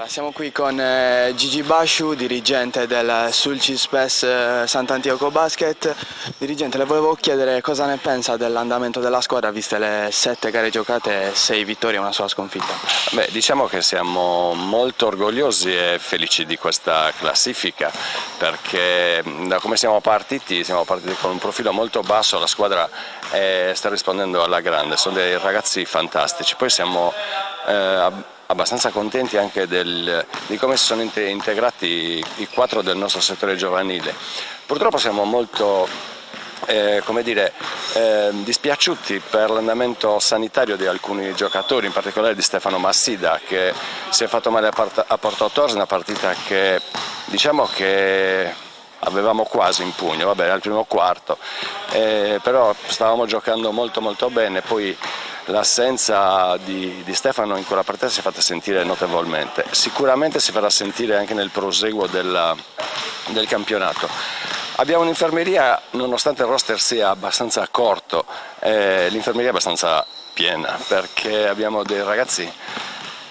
Siamo qui con Gigi Basciu, dirigente del Sulcis-PES Sant'Antioco Basket. Dirigente, le volevo chiedere cosa ne pensa dell'andamento della squadra, viste le 7 gare giocate, 6 vittorie e una sola sconfitta. Beh, diciamo che siamo molto orgogliosi e felici di questa classifica, perché da come siamo partiti con un profilo molto basso, la squadra sta rispondendo alla grande, sono dei ragazzi fantastici. Poi siamo abbastanza contenti anche di come si sono integrati i 4 del nostro settore giovanile. Purtroppo siamo molto dispiaciuti per l'andamento sanitario di alcuni giocatori, in particolare di Stefano Massida, che si è fatto male a Porto Torres, una partita che diciamo che avevamo quasi in pugno, vabbè, al primo quarto, però stavamo giocando molto molto bene. Poi l'assenza di Stefano in quella partita si è fatta sentire notevolmente, sicuramente si farà sentire anche nel proseguo del campionato. Abbiamo un'infermeria, nonostante il roster sia abbastanza corto, l'infermeria è abbastanza piena, perché abbiamo dei ragazzi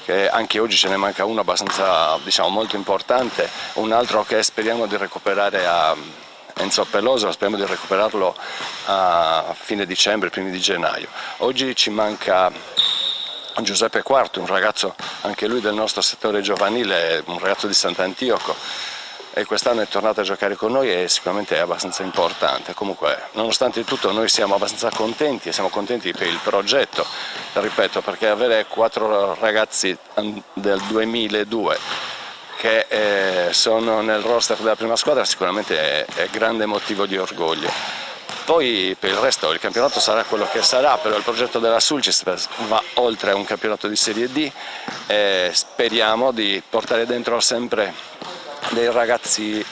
che anche oggi ce ne manca uno abbastanza, diciamo, molto importante, un altro che speriamo di recuperare a Enzo Peloso, speriamo di recuperarlo a fine dicembre, primi di gennaio. Oggi ci manca Giuseppe Quarto, un ragazzo anche lui del nostro settore giovanile, un ragazzo di Sant'Antioco, e quest'anno è tornato a giocare con noi e sicuramente è abbastanza importante. Comunque, nonostante tutto, noi siamo abbastanza contenti e siamo contenti per il progetto, ripeto, perché avere 4 ragazzi del 2002 che sono nel roster della prima squadra sicuramente è grande motivo di orgoglio. Poi per il resto il campionato sarà quello che sarà, però il progetto della Sulcis va oltre a un campionato di Serie D e speriamo di portare dentro sempre dei ragazzi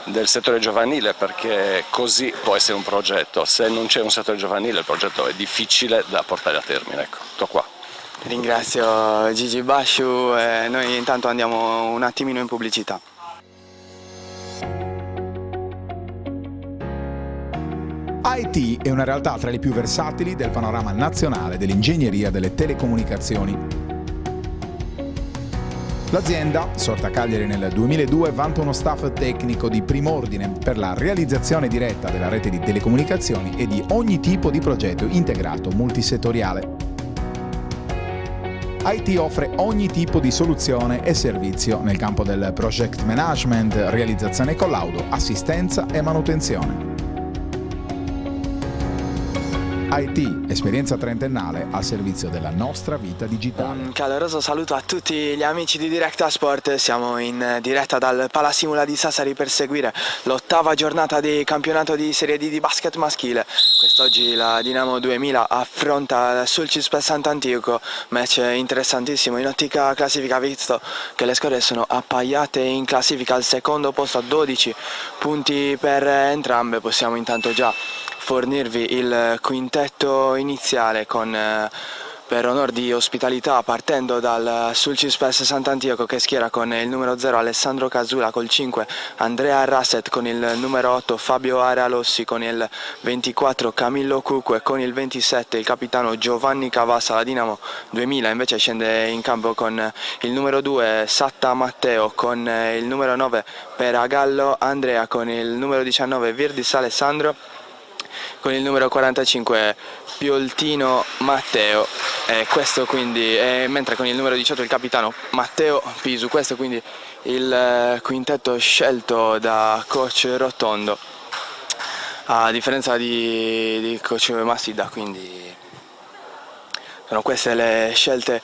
del settore giovanile, perché così può essere un progetto. Se non c'è un settore giovanile il progetto è difficile da portare a termine. Ecco, tutto qua. Ringrazio Gigi Basciu e noi intanto andiamo un attimino in pubblicità. IT è una realtà tra le più versatili del panorama nazionale dell'ingegneria delle telecomunicazioni. L'azienda, sorta a Cagliari nel 2002, vanta uno staff tecnico di prim'ordine per la realizzazione diretta della rete di telecomunicazioni e di ogni tipo di progetto integrato multisettoriale. IT offre ogni tipo di soluzione e servizio nel campo del project management, realizzazione e collaudo, assistenza e manutenzione. IT, esperienza trentennale al servizio della nostra vita digitale. Un caloroso saluto a tutti gli amici di Directa Sport. Siamo in diretta dal Palasimula di Sassari per seguire l'8ª giornata di campionato di Serie D di basket maschile. Quest'oggi la Dinamo 2000 affronta Sulcis-PES Sant'Antioco, match interessantissimo in ottica classifica, visto che le squadre sono appaiate in classifica al secondo posto a 12 punti per entrambe. Possiamo intanto già fornirvi il quintetto iniziale per onor di ospitalità, partendo dal Sulcis-PES Sant'Antioco, che schiera con il numero 0 Alessandro Casula, col 5 Andrea Rasset, con il numero 8 Fabio Aralossi, con il 24 Camillo Cucu e con il 27 il capitano Giovanni Cavassa. La Dinamo 2000 invece scende in campo con il numero 2 Satta Matteo, con il numero 9 Peragallo Andrea, con il numero 19 Virdis Alessandro, con il numero 45 Pioltino Matteo, questo quindi, mentre con il numero 18 il capitano Matteo Pisu. Questo quindi il quintetto scelto da coach Rotondo, a differenza di coach Massida, quindi sono queste le scelte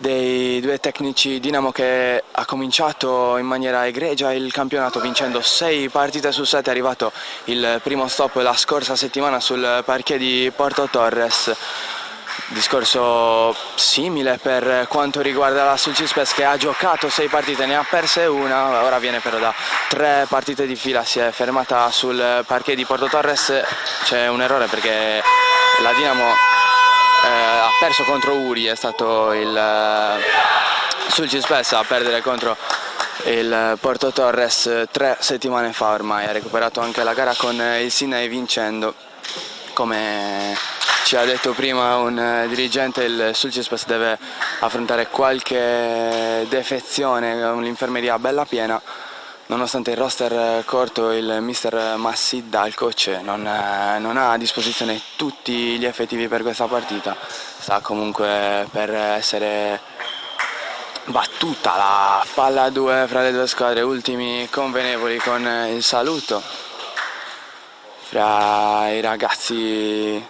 dei due tecnici Dinamo, che ha cominciato in maniera egregia il campionato vincendo 6 partite su 7, è arrivato il primo stop la scorsa settimana sul parquet di Porto Torres. Discorso simile per quanto riguarda la Sulcispes, che ha giocato 6 partite, ne ha perse una, ora viene però da 3 partite di fila, si è fermata sul parquet di Porto Torres. C'è un errore perché la Dinamo ha perso contro Uri, è stato il Sulcispes a perdere contro il Porto Torres 3 settimane fa ormai. Ha recuperato anche la gara con il Sinai vincendo. Come ci ha detto prima un dirigente, il Sulcispes deve affrontare qualche defezione, l'infermeria bella piena. Nonostante il roster corto, il mister Massidda, il coach, non ha a disposizione tutti gli effettivi per questa partita. Sta comunque per essere battuta la palla a 2 fra le due squadre, ultimi convenevoli con il saluto fra i ragazzi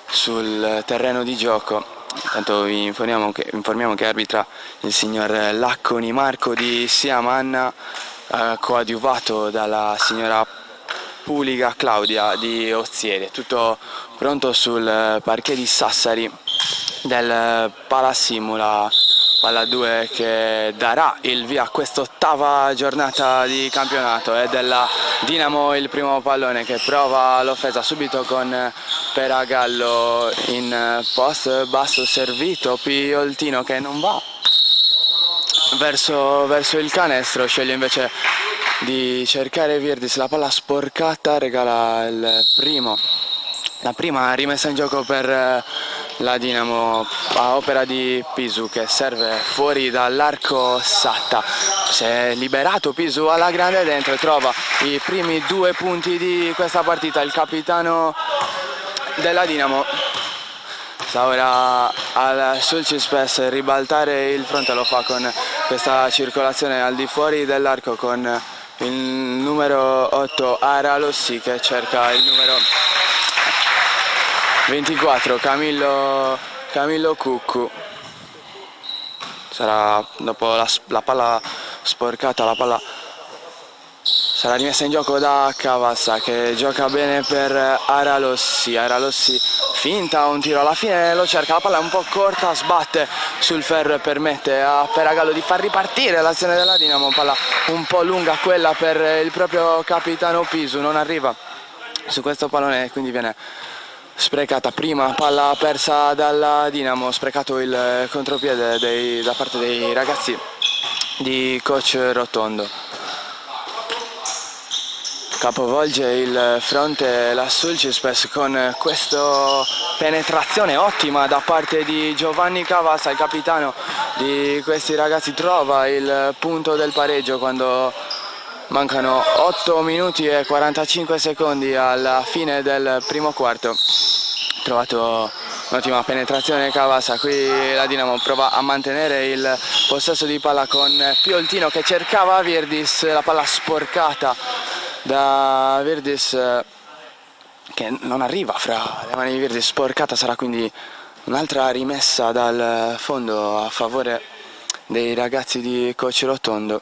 sul terreno di gioco. Intanto vi informiamo che arbitra il signor Lacconi Marco di Siamanna, coadiuvato dalla signora Puliga Claudia di Ozieri. Tutto pronto sul parquet di Sassari del Palasimula, palla 2 che darà il via a quest'ottava giornata di campionato. È della Dinamo il primo pallone, che prova l'offesa subito con Peragallo in post basso, servito Pioltino che non va verso il canestro, sceglie invece di cercare Virdis, la palla sporcata, regala la prima rimessa in gioco per la Dinamo a opera di Pisu, che serve fuori dall'arco Satta. Si è liberato Pisu alla grande dentro e trova i primi 2 punti di questa partita. Il capitano della Dinamo sta ora al Sulcispes ribaltare il fronte, lo fa con questa circolazione al di fuori dell'arco con il numero 8 Aralossi, che cerca il numero 24 Camillo Cuccu. Sarà dopo la palla sporcata, la palla sarà rimessa in gioco da Cavassa, che gioca bene per Aralossi. Aralossi finta un tiro, alla fine lo cerca, la palla è un po' corta, sbatte sul ferro e permette a Peragallo di far ripartire l'azione della Dinamo. Palla un po' lunga quella per il proprio capitano Pisu, non arriva su questo pallone, quindi viene sprecata. Prima palla persa dalla Dinamo, sprecato il contropiede da parte dei ragazzi di coach Rotondo. Capovolge il fronte la Sulcispes con questa penetrazione ottima da parte di Giovanni Cavassa, il capitano di questi ragazzi. Trova il punto del pareggio quando mancano 8 minuti e 45 secondi alla fine del primo quarto. Trovato un'ottima penetrazione Cavassa, qui la Dinamo prova a mantenere il possesso di palla con Pioltino che cercava Virdis, la palla sporcata da Virdis che non arriva fra le mani di Virdis, sporcata. Sarà quindi un'altra rimessa dal fondo a favore dei ragazzi di coach Rotondo.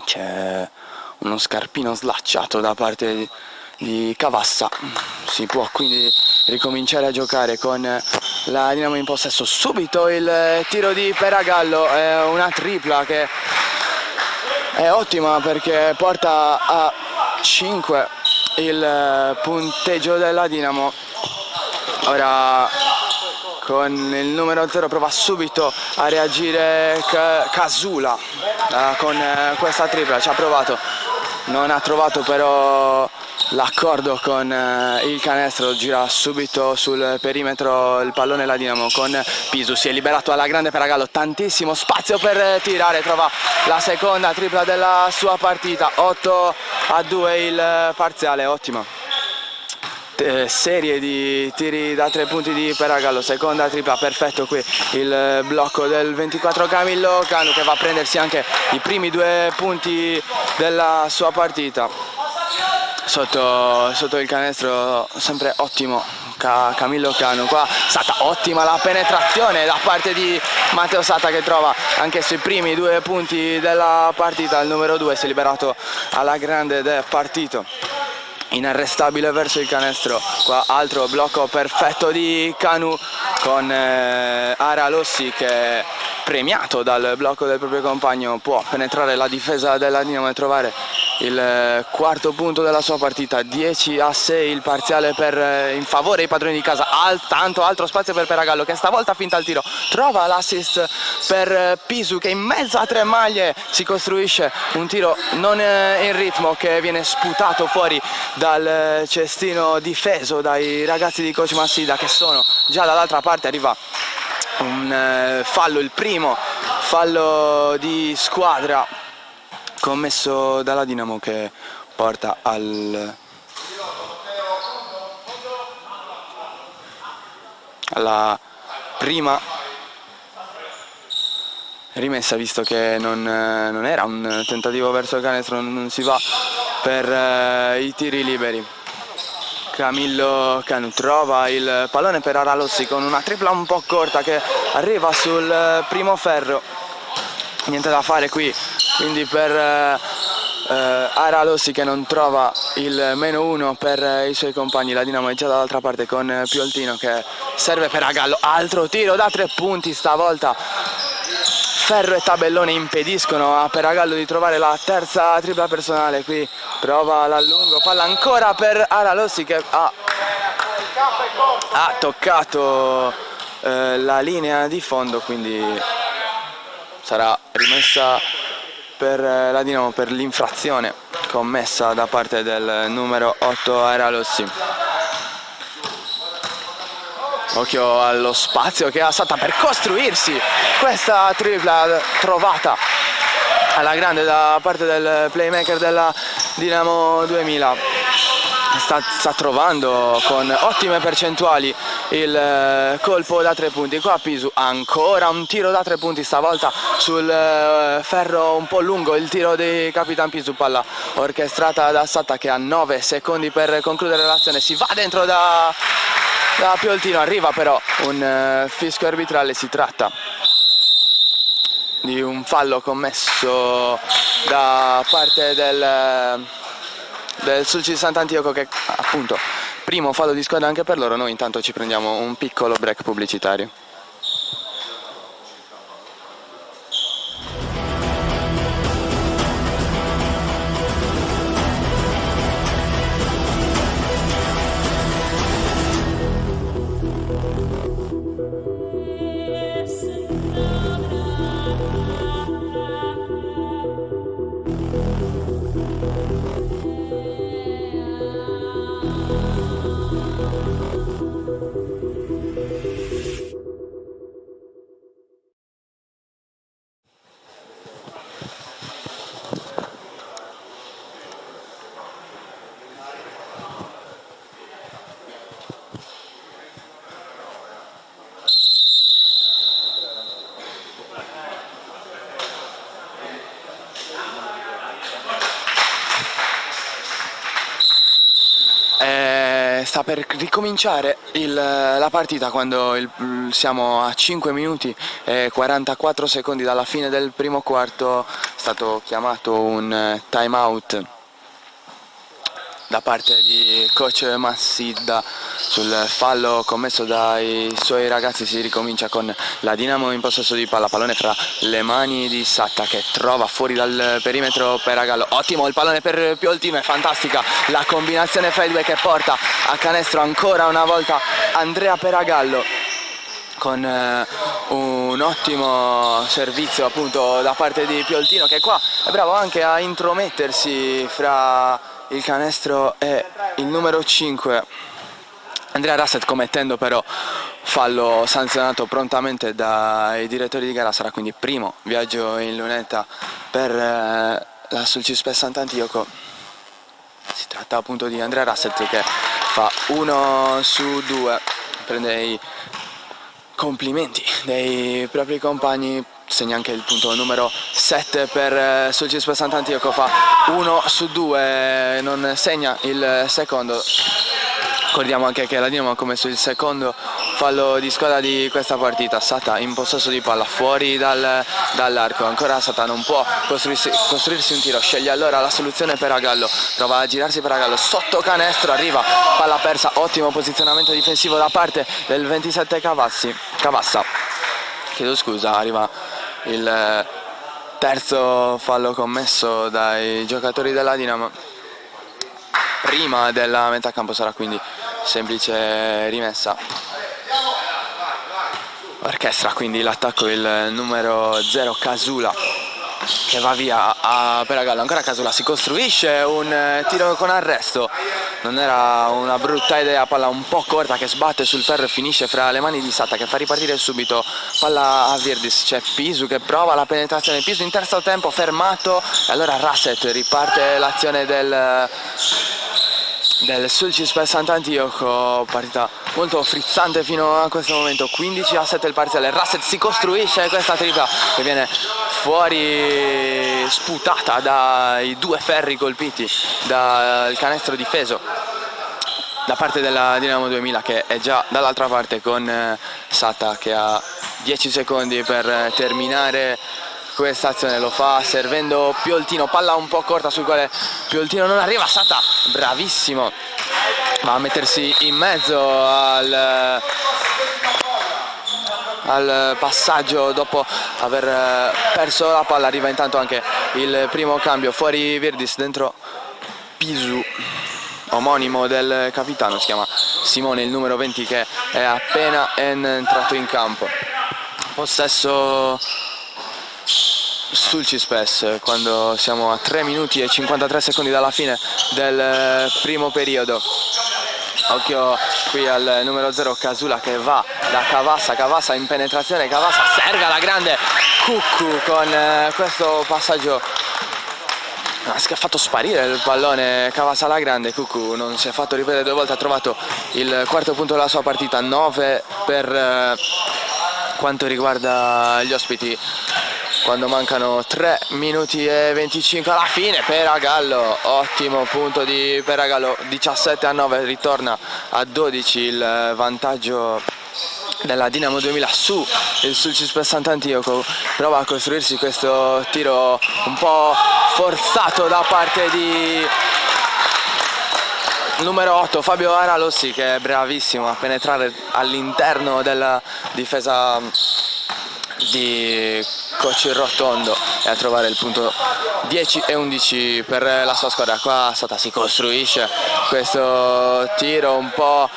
C'è uno scarpino slacciato da parte di Cavassa, si può quindi ricominciare a giocare con la Dinamo in possesso. Subito il tiro di Peragallo, è una tripla che è ottima perché porta a 5 il punteggio della Dinamo. Ora con il numero 0 prova subito a reagire Casula con questa tripla, ci ha provato, non ha trovato però l'accordo con il canestro, gira subito sul perimetro il pallone la Dinamo con Pisu, si è liberato alla grande Peragallo, tantissimo spazio per tirare, trova la seconda tripla della sua partita, 8-2 il parziale, ottima serie di tiri da 3 punti di Peragallo, seconda tripla, perfetto qui il blocco del 24 Camillo Canu, che va a prendersi anche i primi 2 punti della sua partita. Sotto il canestro sempre ottimo Camillo Canu. Qua stata ottima la penetrazione da parte di Matteo Satta, che trova anche sui primi 2 punti della partita. Il numero 2 si è liberato alla grande ed è partito inarrestabile verso il canestro. Qua altro blocco perfetto di Canu con Ara Lossi, che premiato dal blocco del proprio compagno può penetrare la difesa della Dinamo e trovare il quarto punto della sua partita. 10-6 il parziale in favore dei padroni di casa. Tanto altro spazio per Peragallo, che stavolta finta il tiro, trova l'assist per Pisu, che in mezzo a 3 maglie si costruisce un tiro non in ritmo, che viene sputato fuori dal cestino difeso dai ragazzi di coach Massida, che sono già dall'altra parte. Arriva un fallo, il primo fallo di squadra commesso dalla Dinamo, che porta alla prima rimessa, visto che non era un tentativo verso il canestro. Non si va per i tiri liberi. Camillo Canu trova il pallone per Aralossi con una tripla un po' corta che arriva sul primo ferro. Niente da fare qui quindi per Aralossi, che non trova il -1 per i suoi compagni. La Dinamo è già dall'altra parte con Pioltino, che serve per Agallo. Altro tiro da 3 punti, stavolta Ferro e Tabellone impediscono a Peragallo di trovare la terza tripla personale. Qui prova l'allungo, palla ancora per Aralossi, che ha toccato la linea di fondo, quindi sarà rimessa per la Dinamo per l'infrazione commessa da parte del numero 8 Aralossi. Occhio allo spazio che ha Satta per costruirsi questa tripla trovata alla grande da parte del playmaker della Dinamo 2000. Sta trovando con ottime percentuali il colpo da 3 punti. Qua Pisu, ancora un tiro da 3 punti, stavolta sul ferro un po' lungo il tiro di Capitan Pisu, palla orchestrata da Satta, che ha 9 secondi per concludere l'azione. Si va dentro da Pioltino, arriva però un fischio arbitrale. Si tratta di un fallo commesso da parte del Sulcis Sant'Antioco, che appunto primo fallo di squadra anche per loro. Noi intanto ci prendiamo un piccolo break pubblicitario. Sta per ricominciare la partita quando siamo a 5 minuti e 44 secondi dalla fine del primo quarto. È stato chiamato un time out da parte di coach Massidda sul fallo commesso dai suoi ragazzi. Si ricomincia con la Dinamo in possesso di palla, pallone fra le mani di Satta, che trova fuori dal perimetro Peragallo. Ottimo il pallone per Pioltino, è fantastica la combinazione fra i due che porta a canestro ancora una volta Andrea Peragallo, con un ottimo servizio appunto da parte di Pioltino, che qua è bravo anche a intromettersi fra il canestro e il numero 5 Andrea Rasset, commettendo però fallo sanzionato prontamente dai direttori di gara. Sarà quindi primo viaggio in lunetta per la Sulcis Sant'Antioco. Si tratta appunto di Andrea Rasset, che fa 1 su 2, prende i complimenti dei propri compagni, segna anche il punto numero 7 per Sulcis Sant'Antioco, fa 1 su 2, non segna il secondo. Ricordiamo anche che la Dinamo ha commesso il secondo fallo di squadra di questa partita. Sata in possesso di palla fuori dall'arco, ancora Sata non può costruirsi un tiro, sceglie allora la soluzione per Agallo, prova a girarsi per Agallo, sotto canestro, arriva, palla persa, ottimo posizionamento difensivo da parte del 27 Cavassa, chiedo scusa, arriva il terzo fallo commesso dai giocatori della Dinamo prima della metà campo, sarà quindi semplice rimessa. Orchestra quindi l'attacco il numero 0 Casula, che va via per Agallo, ancora Casula, si costruisce un tiro con arresto, non era una brutta idea, palla un po' corta che sbatte sul ferro e finisce fra le mani di Sata, che fa ripartire subito palla a Virdis. C'è Pisu che prova la penetrazione, Pisu in terzo tempo fermato, e allora Rasset, riparte l'azione del Sulcis Sant'Antioco, partita molto frizzante fino a questo momento. 15-7 il parziale, Rasset si costruisce questa tripla che viene fuori sputata dai due ferri colpiti dal canestro difeso da parte della Dinamo 2000, che è già dall'altra parte con Sata che ha 10 secondi per terminare questa azione. Lo fa servendo Pioltino, palla un po' corta sul quale Pioltino non arriva. Sata bravissimo, va a mettersi in mezzo al passaggio dopo aver perso la palla. Arriva intanto anche il primo cambio, fuori Virdis, dentro Pisu, omonimo del capitano, si chiama Simone, il numero 20, che è appena entrato in campo. Possesso Sulcis quando siamo a 3 minuti e 53 secondi dalla fine del primo periodo. Occhio qui al numero 0 Casula che va da Cavassa in penetrazione, Cavassa serve alla grande Cuccu con questo passaggio, ha fatto sparire il pallone Cavassa alla grande. Cuccu non si è fatto ripetere 2 volte, ha trovato il quarto punto della sua partita, 9 per quanto riguarda gli ospiti, quando mancano 3 minuti e 25 alla fine. Peragallo, ottimo punto di Peragallo, 17-9, ritorna a 12 il vantaggio della Dinamo 2000 su il Sulcis Sant'Antioco. Prova a costruirsi questo tiro un po' forzato da parte di numero 8 Fabio Aralossi, che è bravissimo a penetrare all'interno della difesa di Coach Rotondo e a trovare il punto 10 e 11 per la sua squadra. Qua Sata si costruisce questo tiro un po'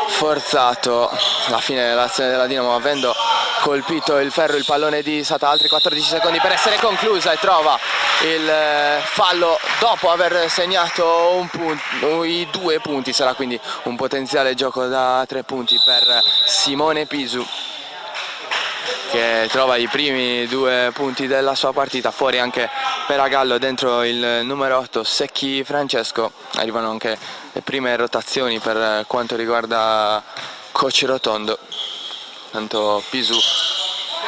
forzato alla fine dell'azione della Dinamo, avendo colpito il ferro il pallone di Sata. Altri 14 secondi per essere conclusa, e trova il fallo dopo aver segnato i 2 punti. Sarà quindi un potenziale gioco da 3 punti per Simone Pisu, che trova i primi 2 punti della sua partita. Fuori anche Peragallo, dentro il numero 8 Secchi Francesco. Arrivano anche le prime rotazioni per quanto riguarda Coach Rotondo. Tanto Pisu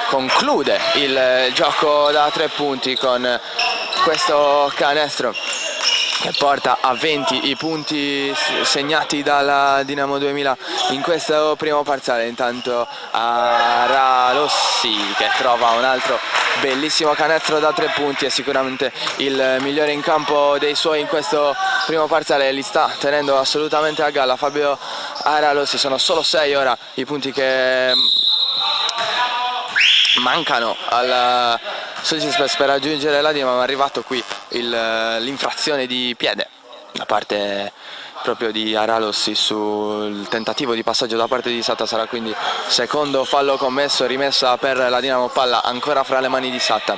conclude il gioco da 3 punti con questo canestro che porta a 20 i punti segnati dalla Dinamo 2000 in questo primo parziale. Intanto Aralossi che trova un altro bellissimo canestro da 3 punti, è sicuramente il migliore in campo dei suoi in questo primo parziale, li sta tenendo assolutamente a galla Fabio Aralossi. Sono solo 6 ora i punti che mancano al Sulcis per raggiungere la Dinamo, ma è arrivato qui l'infrazione di piede da parte proprio di Aralossi sul tentativo di passaggio da parte di Sata. Sarà quindi secondo fallo commesso, rimessa per la Dinamo, palla ancora fra le mani di Sata.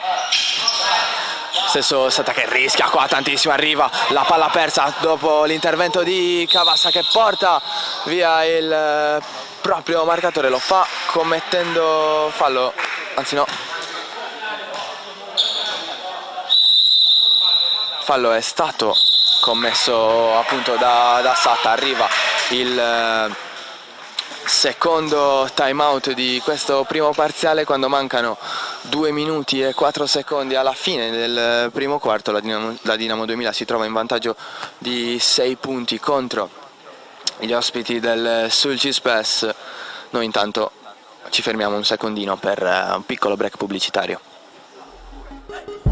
Stesso Sata che rischia qua tantissimo, arriva la palla persa dopo l'intervento di Cavassa che porta via il proprio marcatore, lo fa commettendo fallo, anzi no, fallo è stato commesso appunto da Sata. Arriva il secondo time out di questo primo parziale quando mancano 2 minuti e 4 secondi alla fine del primo quarto. La Dinamo 2000 si trova in vantaggio di 6 punti contro gli ospiti del Sulcis-Spes. Noi intanto ci fermiamo un secondino per un piccolo break pubblicitario.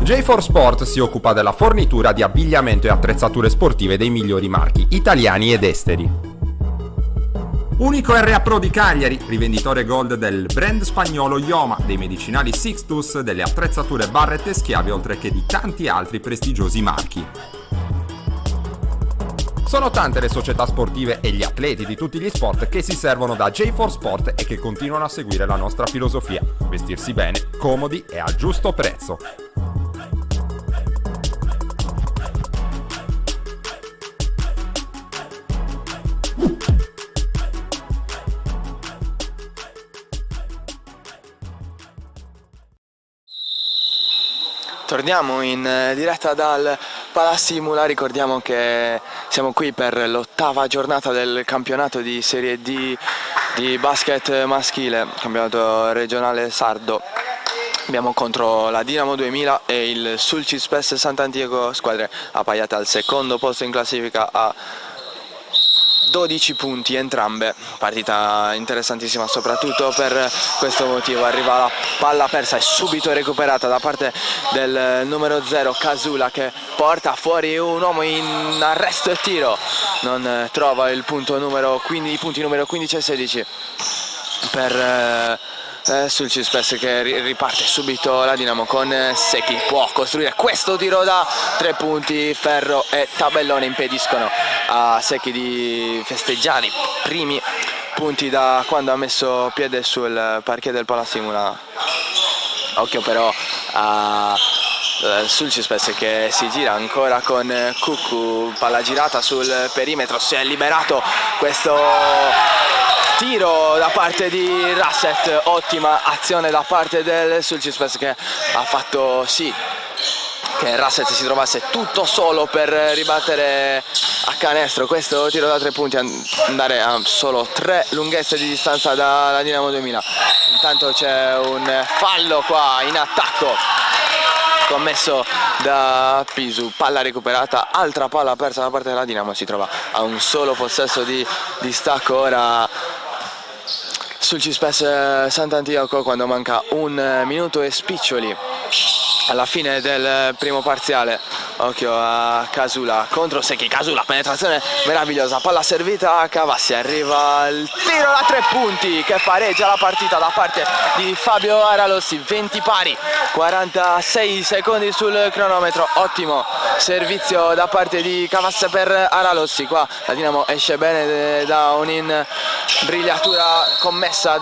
J4 Sport si occupa della fornitura di abbigliamento e attrezzature sportive dei migliori marchi italiani ed esteri. Unico RA Pro di Cagliari, rivenditore gold del brand spagnolo Ioma, dei medicinali Sixtus, delle attrezzature Barrett e Schiavi, oltre che di tanti altri prestigiosi marchi. Sono tante le società sportive e gli atleti di tutti gli sport che si servono da J4 Sport e che continuano a seguire la nostra filosofia: vestirsi bene, comodi e a giusto prezzo. Torniamo in diretta dal Palasimula, ricordiamo che siamo qui per l'8ª giornata del campionato di Serie D di basket maschile, campionato regionale sardo. Abbiamo contro la Dinamo 2000 e il Sulcis-Spes Sant'Antioco, squadre appaiate al secondo posto in classifica a 12 punti entrambe. Partita interessantissima soprattutto per questo motivo. Arriva la palla persa e subito recuperata da parte del numero 0 Casula, che porta fuori un uomo in arresto e tiro. Non trova il punto numero 15, i punti numero 15 e 16 per Sulcis-Spes, che riparte subito la Dinamo con Secchi. Può costruire questo tiro da 3 punti. Ferro e Tabellone impediscono a Secchi di festeggiare i primi punti da quando ha messo piede sul parquet del Palasimula. Occhio però a Sulcis-Spes che si gira ancora con Cuccu, palla girata sul perimetro, si è liberato questo tiro da parte di Rasset. Ottima azione da parte del Sulcis-Spes, che ha fatto sì che Rasset si trovasse tutto solo per ribattere a canestro questo tiro da 3 punti, andare a solo 3 lunghezze di distanza dalla Dinamo 2000. Intanto c'è un fallo qua in attacco commesso da Pisu, palla recuperata, altra palla persa da parte della Dinamo, si trova a un solo possesso di distacco ora Sulcis-Spes Sant'Antioco, quando manca 1 minuto e spiccioli alla fine del primo parziale. Occhio a Casula contro Secchi. Casula, penetrazione meravigliosa, palla servita a Cavassi, arriva il tiro da 3 punti che pareggia la partita da parte di Fabio Aralossi. 20 pari, 46 secondi sul cronometro. Ottimo servizio da parte di Cavassi per Aralossi. Qua la Dinamo esce bene da un'imbrigliatura commessa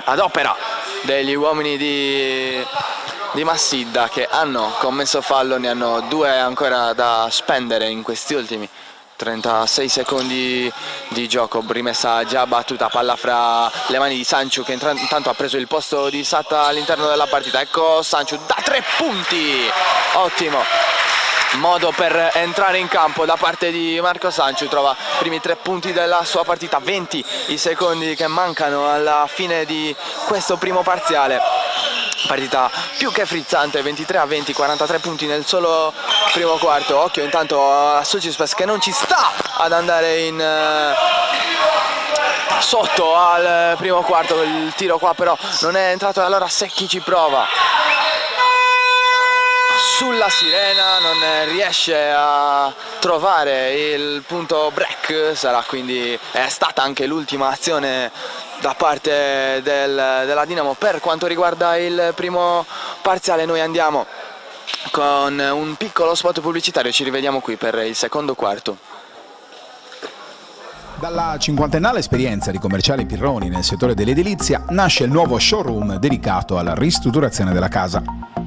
ad opera degli uomini di Massidda, che hanno commesso fallo. Ne hanno 2 ancora da spendere in questi ultimi 36 secondi di gioco. Rimessa già battuta, palla fra le mani di Sanciu, che intanto ha preso il posto di Satta all'interno della partita. Ecco Sanciu da 3 punti, ottimo modo per entrare in campo da parte di Marco Sanciu. Trova i primi 3 punti della sua partita. 20 i secondi che mancano alla fine di questo primo parziale. Partita più che frizzante, 23-20, 43 punti nel solo primo quarto. Occhio intanto a Sulcis-Spes, che non ci sta ad andare sotto al primo quarto. Il tiro qua però non è entrato e allora Secchi ci prova sulla sirena, non riesce a trovare il punto break. È stata anche l'ultima azione da parte della Dinamo per quanto riguarda il primo parziale. Noi andiamo con un piccolo spot pubblicitario, ci rivediamo qui per il secondo quarto. Dalla cinquantennale esperienza di Commerciale Pirroni nel settore dell'edilizia nasce il nuovo showroom dedicato alla ristrutturazione della casa.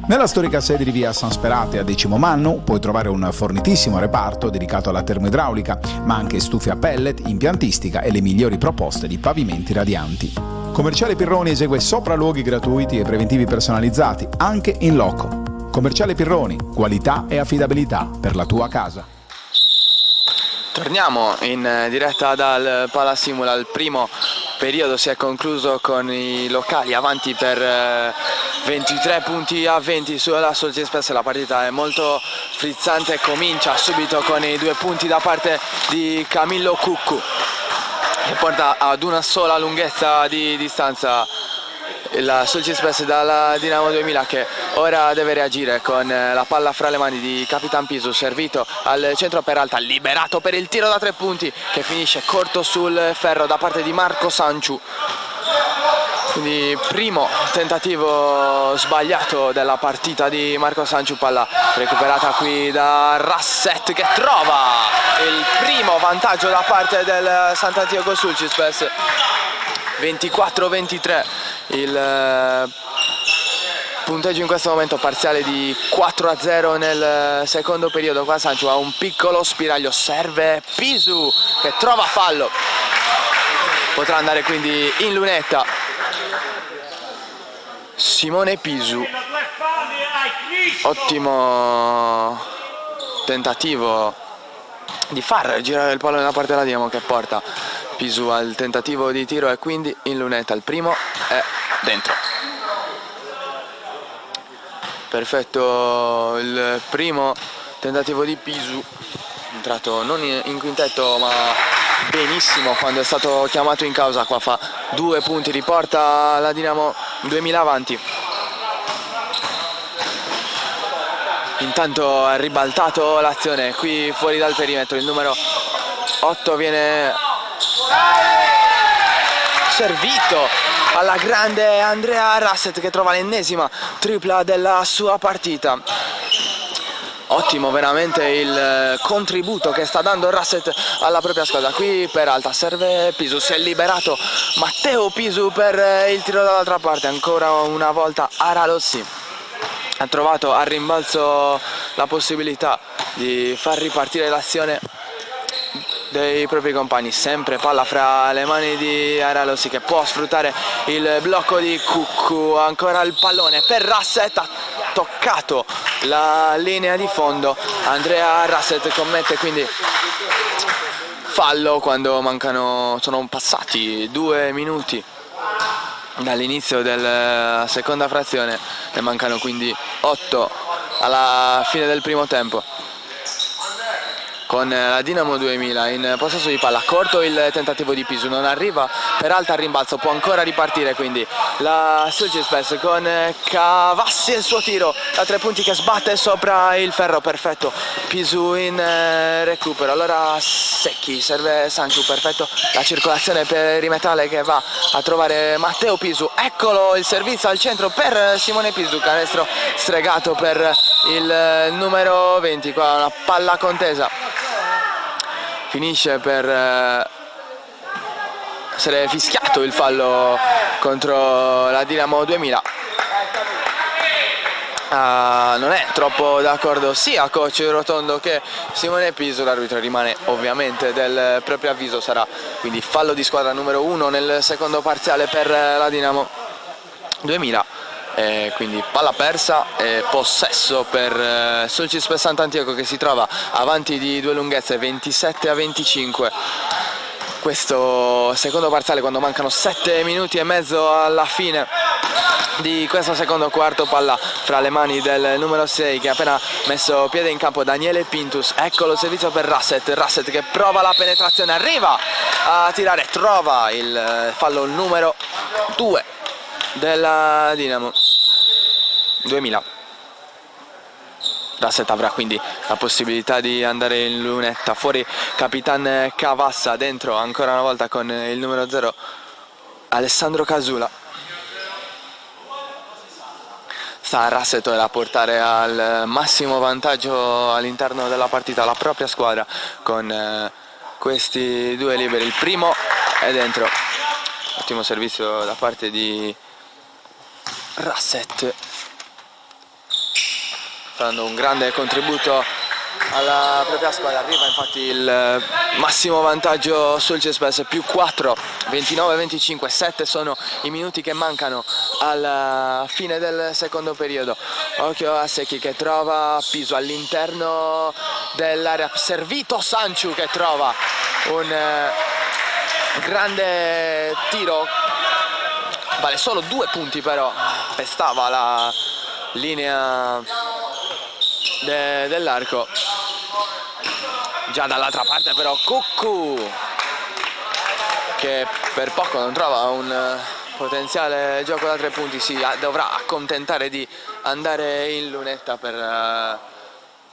Nella storica sede di via San Sperate a Decimomannu puoi trovare un fornitissimo reparto dedicato alla termoidraulica, ma anche stufe a pellet, impiantistica e le migliori proposte di pavimenti radianti. Commerciale Pirroni esegue sopralluoghi gratuiti e preventivi personalizzati, anche in loco. Commerciale Pirroni, qualità e affidabilità per la tua casa. Torniamo in diretta dal Palasimula. Il primo periodo si è concluso con i locali avanti per 23 punti a 20 sulla Soltispes. La partita è molto frizzante, comincia subito con i 2 punti da parte di Camillo Cuccu, che porta ad una sola lunghezza di distanza la Soltispes dalla Dinamo 2000, che ora deve reagire con la palla fra le mani di Capitan Pisu, servito al centro Peralta, liberato per il tiro da 3 punti che finisce corto sul ferro da parte di Marco Sanciu. Quindi primo tentativo sbagliato della partita di Marco Sanciu, palla recuperata qui da Rasset che trova il primo vantaggio da parte del Sant'Antioco Sulcispes. 24-23 il punteggio in questo momento, parziale di 4-0 nel secondo periodo. Qua Sanciu ha un piccolo spiraglio, serve Pisu che trova fallo, potrà andare quindi in lunetta Simone Pisu. Ottimo tentativo di far girare il pallone da parte della Dinamo, che porta Pisu al tentativo di tiro e quindi in lunetta. Il primo è dentro. Perfetto il primo tentativo di Pisu, entrato non in quintetto ma benissimo quando è stato chiamato in causa. Qua fa 2 punti, riporta la Dinamo 2000 avanti. Intanto ha ribaltato l'azione qui fuori dal perimetro, il numero 8 viene servito alla grande Andrea Rasset, che trova l'ennesima tripla della sua partita. Ottimo veramente il contributo che sta dando Rasset alla propria squadra. Qui Peralta, serve Pisu, si è liberato Matteo Pisu per il tiro dall'altra parte. Ancora una volta Aralossi ha trovato al rimbalzo la possibilità di far ripartire l'azione dei propri compagni. Sempre palla fra le mani di Aralossi, che può sfruttare il blocco di Cuccu. Ancora il pallone per Rasset, ha toccato la linea di fondo. Andrea Rasset commette quindi fallo quando sono passati 2 minuti dall'inizio della seconda frazione, ne mancano quindi 8 alla fine del primo tempo. Con la Dinamo 2000 in possesso di palla, corto il tentativo di Pisu, non arriva Peralta al rimbalzo, può ancora ripartire quindi la Sulcispes con Cavassi e il suo tiro da 3 punti che sbatte sopra il ferro. Perfetto Pisu in recupero, allora Secchi, serve Sanciu, perfetto la circolazione perimetrale che va a trovare Matteo Pisu. Eccolo il servizio al centro per Simone Pisu, canestro stregato per il numero 20. Qua una palla contesa, finisce per essere fischiato il fallo contro la Dinamo 2000. Non è troppo d'accordo sia coach Rotondo che Simone Pisu. L'arbitro rimane ovviamente del proprio avviso, sarà quindi fallo di squadra numero 1 nel secondo parziale per la Dinamo 2000. Quindi palla persa e possesso per Sulcispes Sant'Antioco, che si trova avanti di 2 lunghezze, 27-25. Questo secondo parziale, quando mancano 7 minuti e mezzo alla fine di questo secondo quarto. Palla fra le mani del numero 6 che ha appena messo piede in campo, Daniele Pintus. Eccolo il servizio per Rasset che prova la penetrazione, arriva a tirare, trova il fallo numero 2 della Dinamo 2000. Rasset avrà quindi la possibilità di andare in lunetta. Fuori Capitan Cavassa, dentro ancora una volta con il numero 0 Alessandro Casula. Sta Rasset ora a portare al massimo vantaggio all'interno della partita la propria squadra con questi 2 liberi. Il primo è dentro, ottimo servizio da parte di Rasset, dando un grande contributo alla propria squadra. Arriva infatti il massimo vantaggio Sulcispes, più 4, 29-25, 7 sono i minuti che mancano alla fine del secondo periodo. Occhio a Secchi che trova Pisu all'interno dell'area, servito Sanciu che trova un grande tiro, vale solo 2 punti però calpestava la linea dell'arco. Già dall'altra parte però Cuccu, che per poco non trova un potenziale gioco da 3 punti, si dovrà accontentare di andare in lunetta per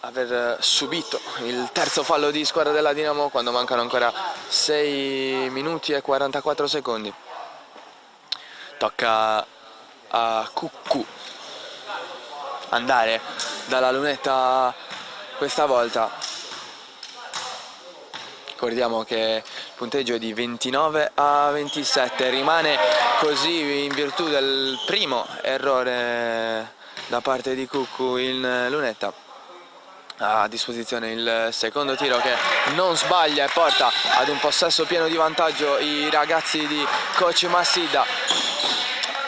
aver subito il terzo fallo di squadra della Dinamo quando mancano ancora 6 minuti e 44 secondi. Tocca a Cuccu andare dalla lunetta questa volta. Ricordiamo che il punteggio è di 29-27, rimane così in virtù del primo errore da parte di Cuccu in lunetta. Ha a disposizione il secondo tiro che non sbaglia e porta ad un possesso pieno di vantaggio i ragazzi di coach Massidda.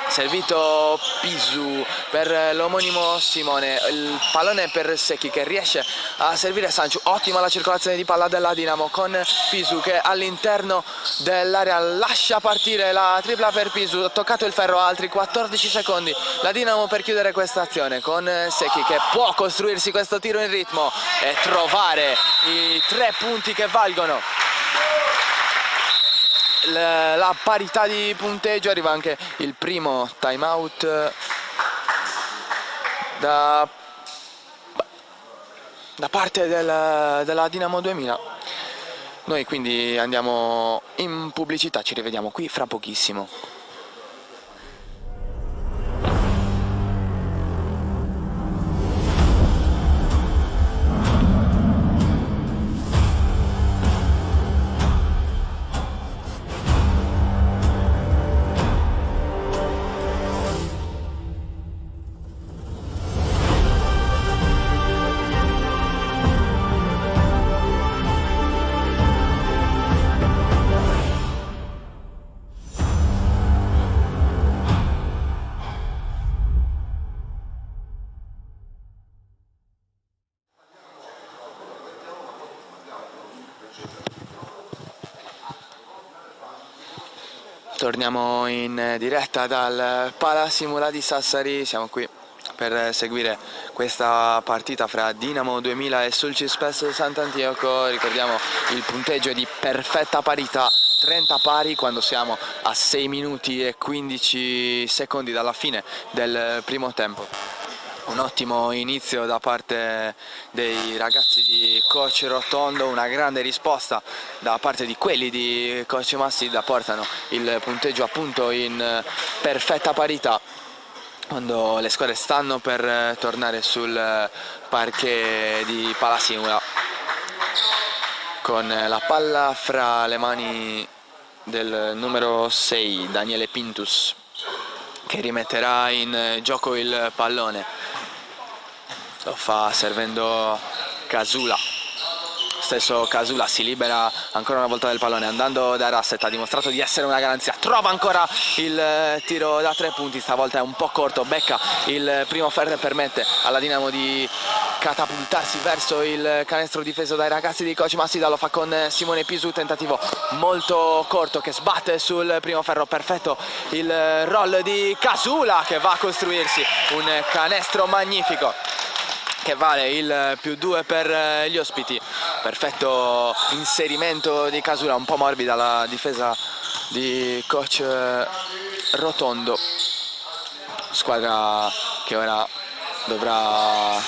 Servito Pisu per l'omonimo Simone, il pallone per Secchi che riesce a servire Sanciu. Ottima la circolazione di palla della Dinamo con Pisu che all'interno dell'area lascia partire la tripla per Pisu. Ha toccato il ferro, altri 14 secondi la Dinamo per chiudere questa azione, con Secchi che può costruirsi questo tiro in ritmo e trovare i 3 punti che valgono la parità di punteggio. Arriva anche il primo time out da parte della Dinamo 2000. Noi quindi andiamo in pubblicità, ci rivediamo qui fra pochissimo. Torniamo in diretta dal Palasimula di Sassari, siamo qui per seguire questa partita fra Dinamo 2000 e Sulcis Sant'Antioco. Ricordiamo il punteggio è di perfetta parità, 30 pari quando siamo a 6 minuti e 15 secondi dalla fine del primo tempo. Un ottimo inizio da parte dei ragazzi di coach Rotondo, una grande risposta da parte di quelli di coach Massidda, portano il punteggio appunto in perfetta parità quando le squadre stanno per tornare sul parquet di Palasimula, con la palla fra le mani del numero 6 Daniele Pintus, che rimetterà in gioco il pallone. Lo fa servendo Casula. Stesso Casula si libera ancora una volta del pallone andando da Rasset, ha dimostrato di essere una garanzia, trova ancora il tiro da 3 punti, stavolta è un po' corto, becca il primo ferro e permette alla Dinamo di catapultarsi verso il canestro difeso dai ragazzi di coach Massidda. Lo fa con Simone Pisu, tentativo molto corto che sbatte sul primo ferro, perfetto il roll di Casula che va a costruirsi un canestro magnifico che vale il +2 per gli ospiti. Perfetto inserimento di Casula, un po' morbida la difesa di coach Rotondo, squadra che ora dovrà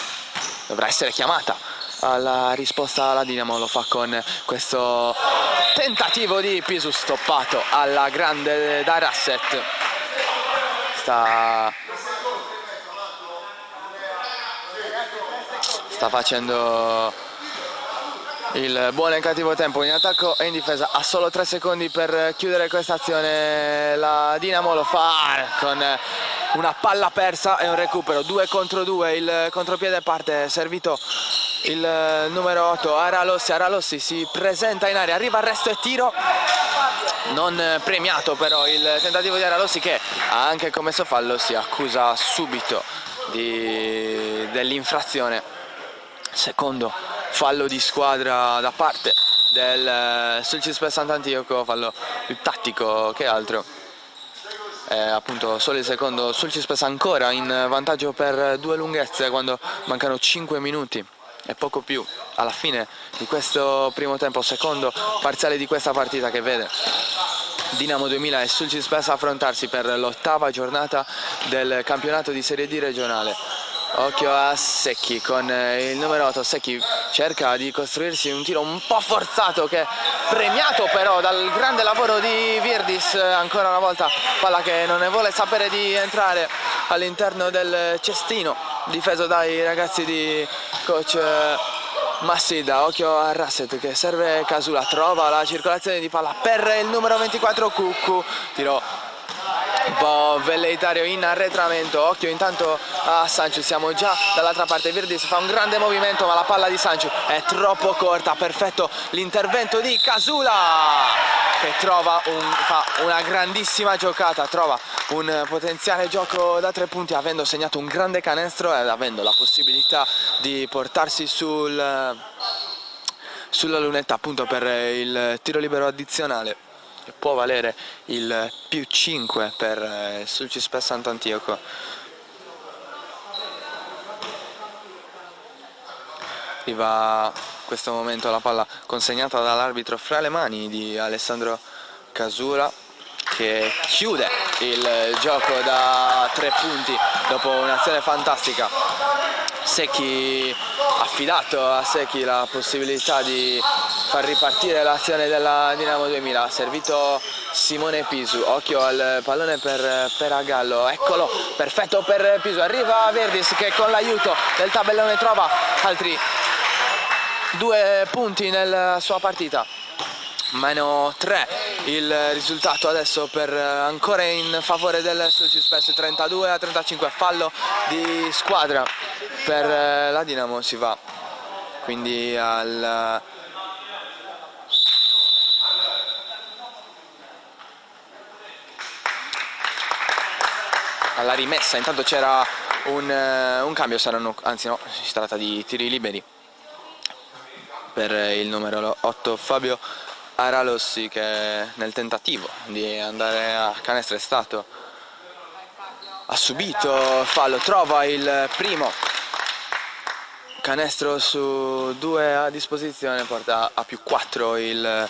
essere chiamata alla risposta alla Dinamo. Lo fa con questo tentativo di Pisu stoppato alla grande da Rasset. Sta facendo il buono e il cattivo tempo in attacco e in difesa. Ha solo 3 secondi per chiudere questa azione. La Dinamo lo fa con una palla persa e un recupero 2 contro 2. Il contropiede parte servito il numero 8 Aralossi. Aralossi si presenta in area, arriva arresto e tiro non premiato, però il tentativo di Aralossi, che ha anche commesso fallo, si accusa subito dell'infrazione. Secondo fallo di squadra da parte del Sulcis Sant'Antioco, fallo più tattico che altro. appunto solo il secondo. Sulcispes ancora in vantaggio per 2 lunghezze quando mancano 5 minuti e poco più alla fine di questo primo tempo, secondo parziale di questa partita che vede Dinamo 2000 e Sulcispes affrontarsi per l'8ª giornata del campionato di Serie D regionale. Occhio a Secchi con il numero 8. Secchi cerca di costruirsi un tiro un po' forzato che è premiato però dal grande lavoro di Virdis. Ancora una volta palla che non ne vuole sapere di entrare all'interno del cestino difeso dai ragazzi di coach Massida. Occhio a Rasset che serve Casula, trova la circolazione di palla per il numero 24 Cuccu, tiro un po' velleitario in arretramento. Occhio intanto a Sanchu, siamo già dall'altra parte. Virdis fa un grande movimento ma la palla di Sanchu è troppo corta. Perfetto l'intervento di Casula che fa una grandissima giocata, trova un potenziale gioco da 3 punti avendo segnato un grande canestro ed avendo la possibilità di portarsi sulla lunetta appunto per il tiro libero addizionale, che può valere il +5 per Sulcispes Sant'Antioco. Arriva in questo momento la palla consegnata dall'arbitro fra le mani di Alessandro Casula, che chiude il gioco da 3 punti dopo un'azione fantastica. Secchi, affidato a Secchi la possibilità di far ripartire l'azione della Dinamo 2000. Ha servito Simone Pisu, occhio al pallone per Peragallo, eccolo, perfetto per Pisu. Arriva Virdis che con l'aiuto del tabellone trova altri 2 punti nella sua partita. -3 il risultato adesso per ancora in favore del Sulcispes, 32-35, fallo di squadra per la Dinamo. Si va quindi alla rimessa. Intanto c'era un cambio, anzi no, si tratta di tiri liberi per il numero 8 Fabio Aralossi, che nel tentativo di andare a canestro ha subito fallo, trova il primo canestro su 2 a disposizione, porta a +4 il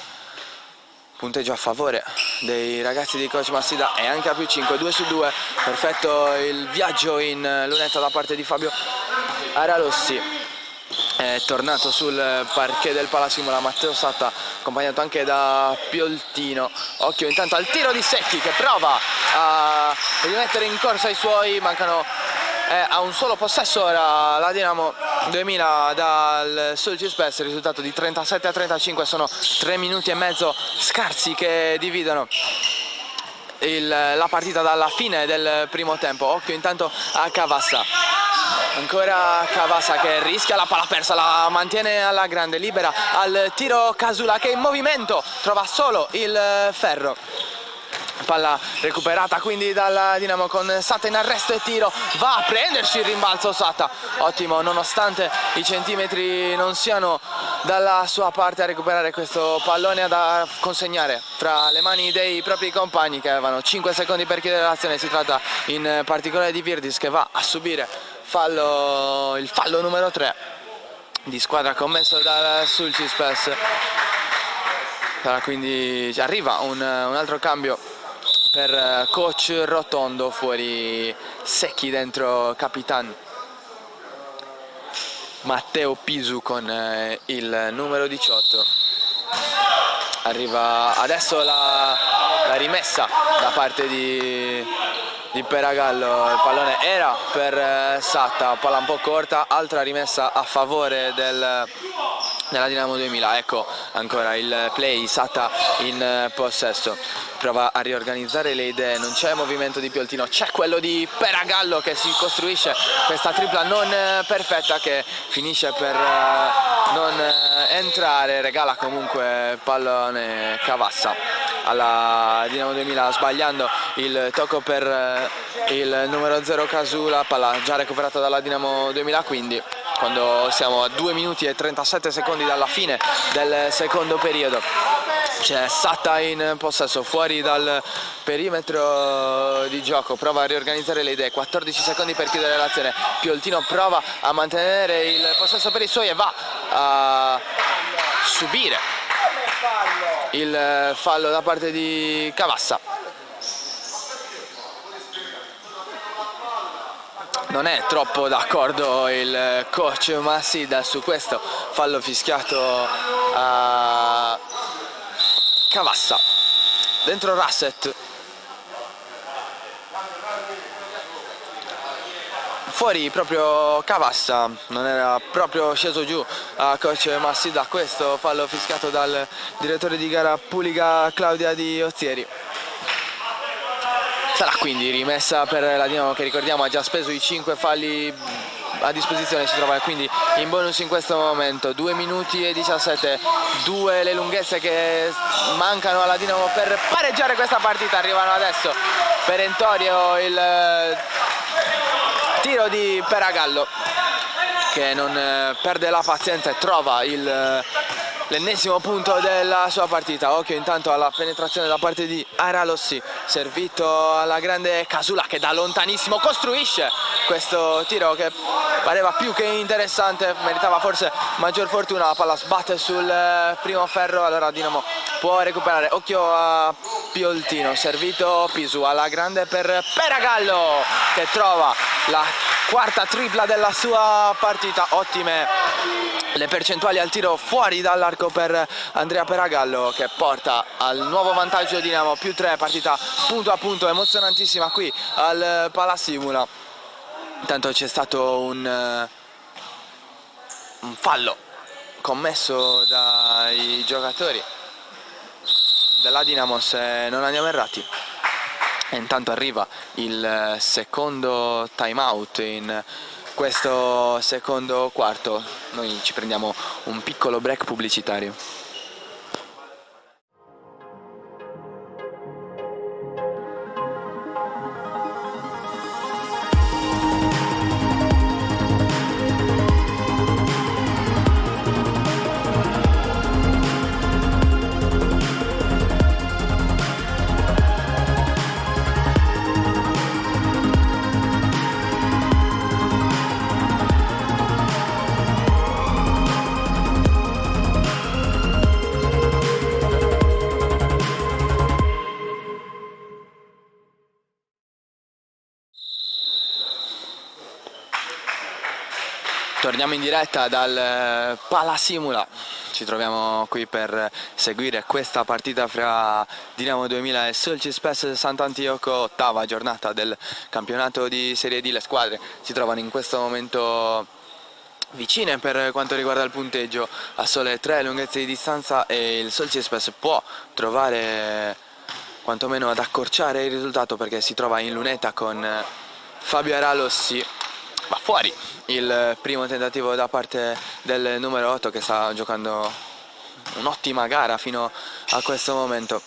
punteggio a favore dei ragazzi di coach Massida e anche a +5, 2 su 2, perfetto il viaggio in lunetta da parte di Fabio Aralossi. È tornato sul parquet del Palasimola Matteo Satta, accompagnato anche da Pioltino. Occhio intanto al tiro di Secchi che prova a rimettere in corsa i suoi. A un solo possesso ora la Dinamo 2000 dal Sulcispes, risultato di 37-35. Sono 3 minuti e mezzo scarsi che dividono la partita dalla fine del primo tempo. Occhio intanto a Cavassa, ancora Cavassa che rischia la palla persa, la mantiene alla grande, libera al tiro Casula che in movimento trova solo il ferro. Palla recuperata quindi dalla Dinamo con Satta in arresto e tiro, va a prendersi il rimbalzo Satta, ottimo nonostante i centimetri non siano dalla sua parte a recuperare questo pallone da consegnare fra le mani dei propri compagni che avevano 5 secondi per chiudere l'azione. Si tratta in particolare di Virdis che va a subire il fallo numero 3 di squadra commesso dal Sulcispes. Quindi arriva un altro cambio per coach Rotondo, fuori Secchi, dentro Capitan Matteo Pisu con il numero 18. Arriva adesso la rimessa da parte di Peragallo, il pallone era per Satta, palla un po' corta, altra rimessa a favore della Dinamo 2000. Ecco ancora il play, Satta in possesso, prova a riorganizzare le idee, non c'è movimento di Pioltino, c'è quello di Peragallo che si costruisce questa tripla non perfetta che finisce per non entrare, regala comunque pallone Cavassa alla Dinamo 2000, sbagliando il tocco per il numero 0 Casula, palla già recuperata dalla Dinamo 2000. Quindi quando siamo a 2 minuti e 37 secondi dalla fine del secondo periodo, C'è Satta in possesso, fuori dal perimetro di gioco, prova a riorganizzare le idee, 14 secondi per chiudere l'azione. Pioltino prova a mantenere il possesso per i suoi e va a subire il fallo da parte di Cavassa. Non è troppo d'accordo il coach Massida su questo fallo fischiato a Cavassa. Dentro Rasset, fuori proprio Cavassa, non era proprio sceso giù a coach Massida questo fallo fischiato dal direttore di gara Puliga Claudia Di Ozieri. Sarà quindi rimessa per la Dinamo, che ricordiamo ha già speso i 5 falli a disposizione, si trova quindi in bonus in questo momento. 2 minuti e 17, 2 le lunghezze che mancano alla Dinamo per pareggiare questa partita. Arrivano adesso perentorio il tiro di Peragallo, che non perde la pazienza e trova l'ennesimo punto della sua partita. Occhio intanto alla penetrazione da parte di Aralossi, servito alla grande Casula, che da lontanissimo costruisce questo tiro che pareva più che interessante, meritava forse maggior fortuna. La palla sbatte sul primo ferro, allora Dinamo può recuperare. Occhio a Pioltino, servito Pisu alla grande per Peragallo, che trova la quarta tripla della sua partita. Ottime le percentuali al tiro fuori dall'arco per Andrea Peragallo, che porta al nuovo vantaggio Dinamo, più 3, partita punto a punto, emozionantissima qui al Palasimula. Intanto c'è stato un fallo commesso dai giocatori della Dinamo, se non andiamo errati. E intanto arriva il secondo time out in questo secondo quarto. Noi ci prendiamo un piccolo break pubblicitario. Torniamo in diretta dal Palasimula, ci troviamo qui per seguire questa partita fra Dinamo 2000 e Solcispes Sant'Antioco, ottava giornata del campionato di Serie D. Le squadre si trovano in questo momento vicine per quanto riguarda il punteggio, a sole 3 lunghezze di distanza, e il Solcispes può trovare quantomeno ad accorciare il risultato, perché si trova in lunetta con Fabio Aralossi. Va fuori il primo tentativo da parte del numero 8, che sta giocando un'ottima gara fino a questo momento.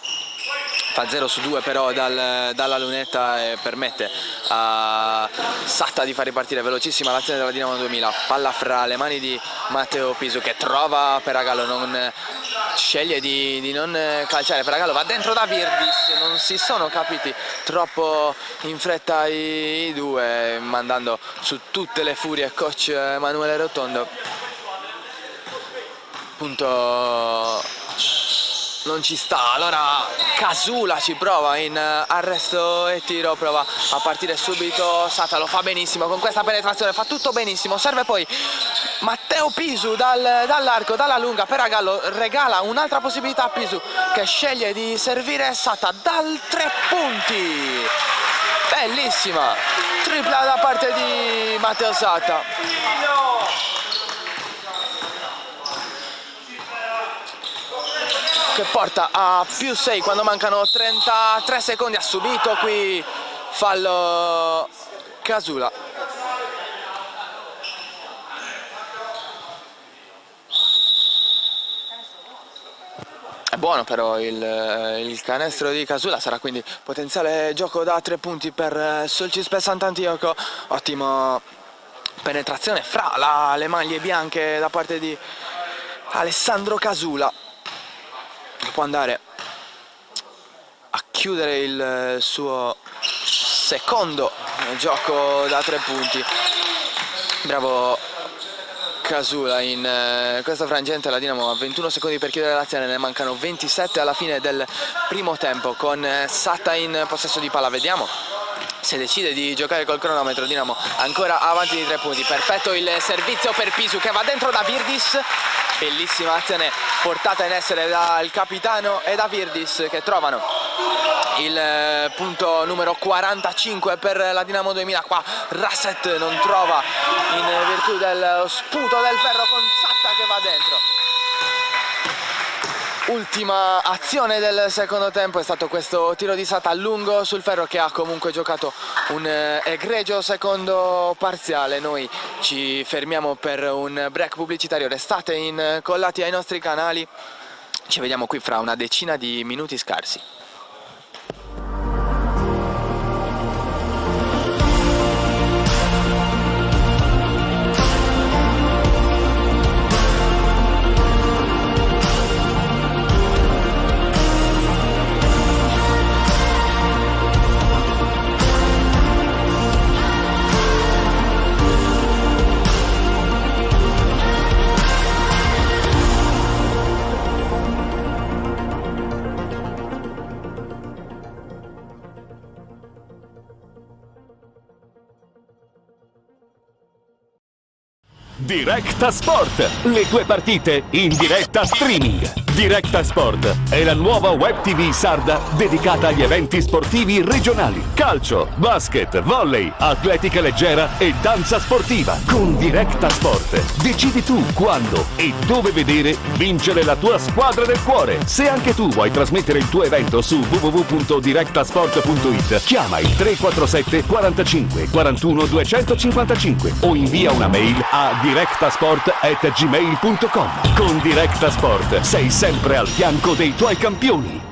Fa 0 su 2 però dalla lunetta e permette a Satta di far ripartire velocissima l'azione della Dinamo 2000. Palla fra le mani di Matteo Pisu, che trova Peragallo, non sceglie di non calciare. Peragallo va dentro da Virdis, non si sono capiti troppo in fretta i due, mandando su tutte le furie coach Emanuele Rotondo. Punto non ci sta, allora Casula ci prova in arresto e tiro, prova a partire subito Satta, lo fa benissimo con questa penetrazione, fa tutto benissimo. Serve poi Matteo Pisu dall'arco, dalla lunga. Peragallo regala un'altra possibilità a Pisu, che sceglie di servire Satta dal 3 punti. Bellissima tripla da parte di Matteo Satta. Che porta a più 6 quando mancano 33 secondi. Ha subito qui fallo Casula. È buono però il canestro di Casula, sarà quindi potenziale gioco da 3 punti per Solcispes Sant'Antioco. Ottima penetrazione fra le maglie bianche da parte di Alessandro Casula. può andare a chiudere il suo secondo gioco da 3 punti. Bravo Casula in questa frangente. La Dinamo ha 21 secondi per chiudere l'azione, ne mancano 27 alla fine del primo tempo, con Satta in possesso di palla. Vediamo se decide di giocare col cronometro. Dinamo ancora avanti di 3 punti. Perfetto il servizio per Pisu, che va dentro da Virdis. Bellissima azione portata in essere dal capitano e da Virdis, che trovano il punto numero 45 per la Dinamo 2000. Qua Rasset non trova in virtù dello sputo del ferro, con Satta che va dentro. Ultima azione del secondo tempo è stato questo tiro di Satta a lungo sul ferro, che ha comunque giocato un egregio secondo parziale. Noi ci fermiamo per un break pubblicitario, restate incollati ai nostri canali, ci vediamo qui fra una decina di minuti scarsi. Directa Sport, le tue partite in diretta streaming. Directa Sport è la nuova web TV sarda dedicata agli eventi sportivi regionali: calcio, basket, volley, atletica leggera e danza sportiva. Con Directa Sport decidi tu quando e dove vedere vincere la tua squadra del cuore. Se anche tu vuoi trasmettere il tuo evento su www.directasport.it, chiama il 347 45 41 255 o invia una mail a directasport@gmail.com. Con Directa Sport sei sempre al fianco dei tuoi campioni.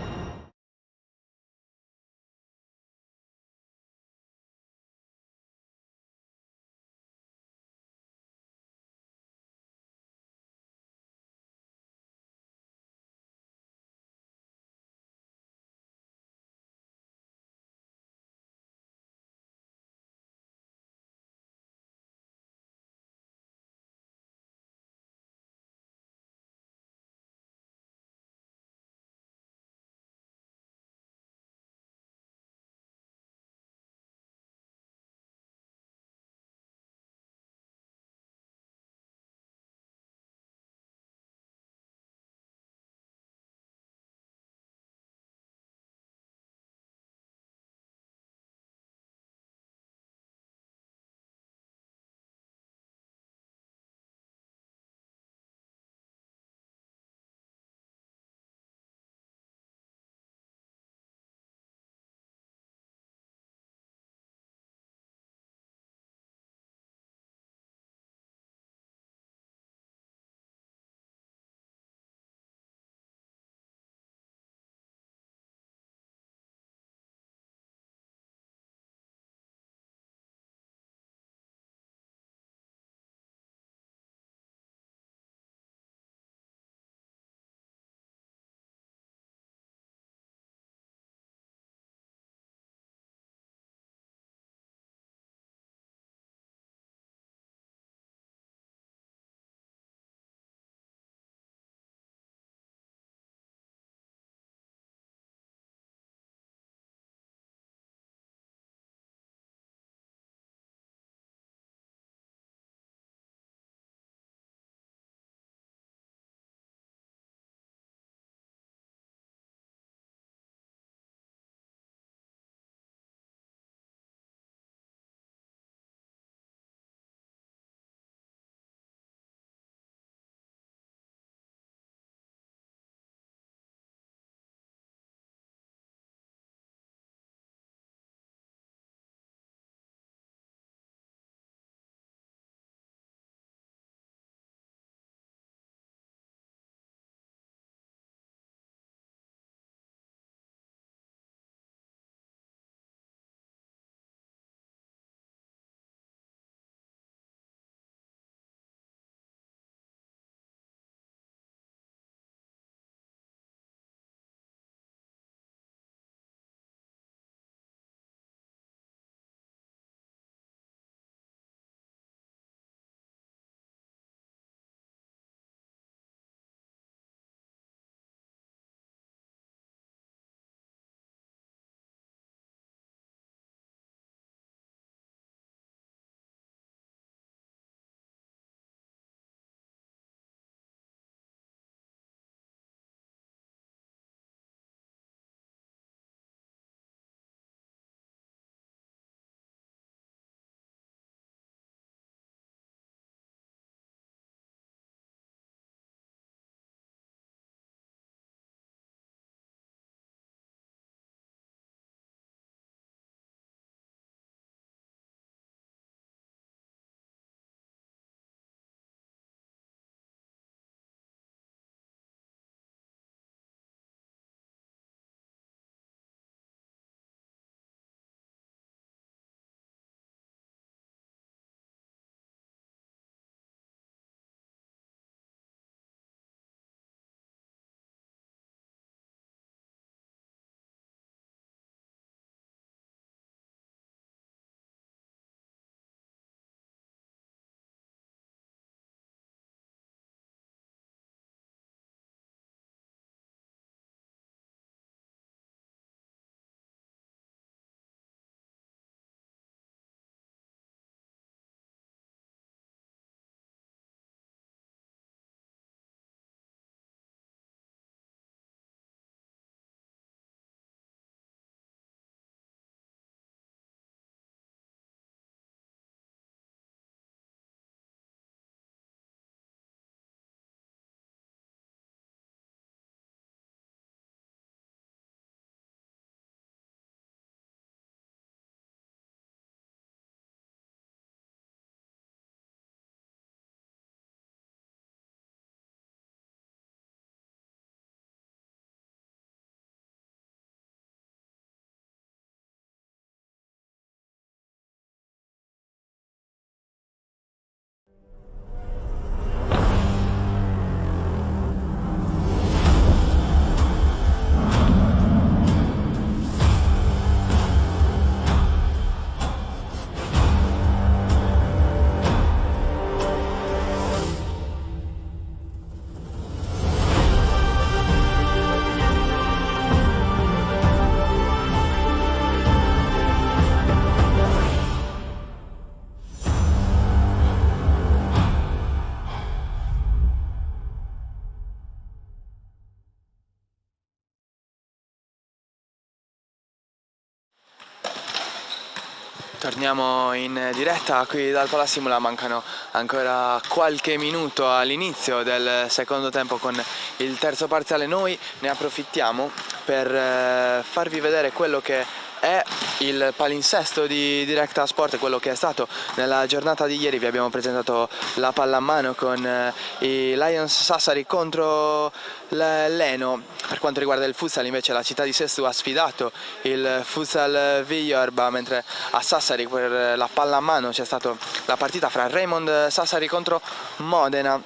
Torniamo in diretta qui dal Palasimula, mancano ancora qualche minuto all'inizio del secondo tempo con il terzo parziale. Noi ne approfittiamo per farvi vedere quello che è il palinsesto di Directa Sport, quello che è stato nella giornata di ieri. Vi abbiamo presentato la pallamano con i Lions Sassari contro l'Eno. Per quanto riguarda il futsal invece la città di Sesto ha sfidato il futsal Vigliorba, mentre a Sassari per la pallamano c'è stata la partita fra Raymond Sassari contro Modena.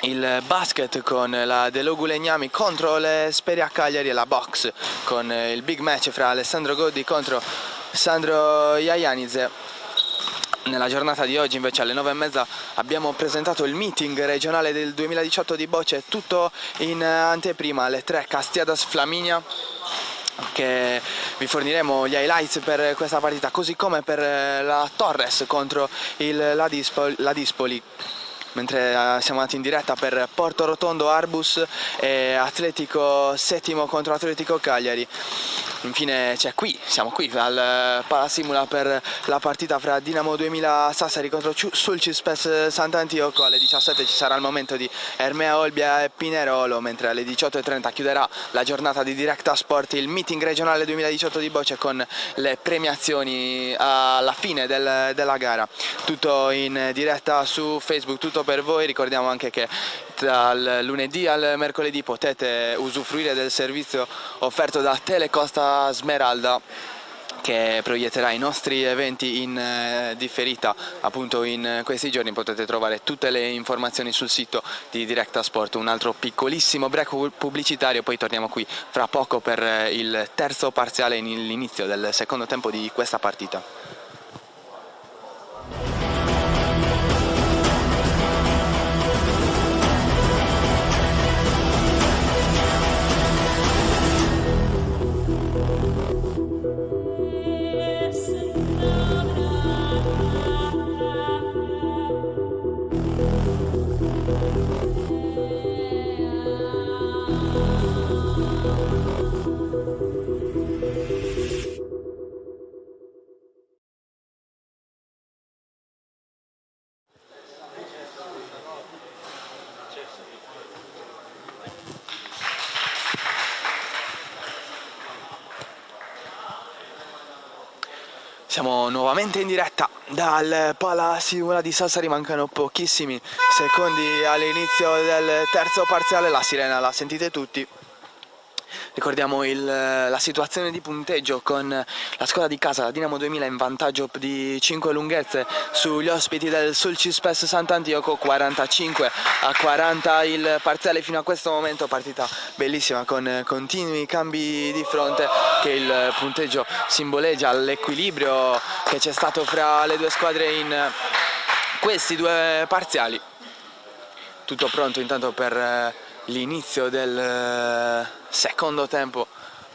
Il basket con la Delogu Legnami contro le Speria Cagliari e la box con il big match fra Alessandro Goddi contro Sandro Iaianize. Nella giornata di oggi invece alle 9:30 abbiamo presentato il meeting regionale del 2018 di bocce, tutto in anteprima alle 3 Castiadas Flaminia, che vi forniremo gli highlights per questa partita, così come per la Torres contro la Dispoli. Mentre siamo andati in diretta per Porto Rotondo Arbus e Atletico Settimo contro Atletico Cagliari. Infine siamo qui al Palasimula per la partita fra Dinamo 2000 Sassari contro Sulcis Sant'Antioco. Alle 17 ci sarà il momento di Ermea Olbia e Pinerolo, mentre alle 18:30 chiuderà la giornata di Directa Sport il meeting regionale 2018 di bocce con le premiazioni alla fine della gara. Tutto in diretta su Facebook, tutto per voi. Ricordiamo anche che dal lunedì al mercoledì potete usufruire del servizio offerto da Telecosta Smeralda, che proietterà i nostri eventi in differita appunto in questi giorni. Potete trovare tutte le informazioni sul sito di Directa Sport. Un altro piccolissimo break pubblicitario, poi torniamo qui fra poco per il terzo parziale in l'inizio del secondo tempo di questa partita. Siamo nuovamente in diretta dal Palasimula di Sassari, mancano pochissimi secondi all'inizio del terzo parziale, la sirena la sentite tutti. Ricordiamo la situazione di punteggio con la squadra di casa, la Dinamo 2000, in vantaggio di 5 lunghezze sugli ospiti del Sulcis Sant'Antioco, 45-40 il parziale fino a questo momento. Partita bellissima con continui cambi di fronte, che il punteggio simboleggia l'equilibrio che c'è stato fra le due squadre in questi due parziali. Tutto pronto intanto per l'inizio del secondo tempo.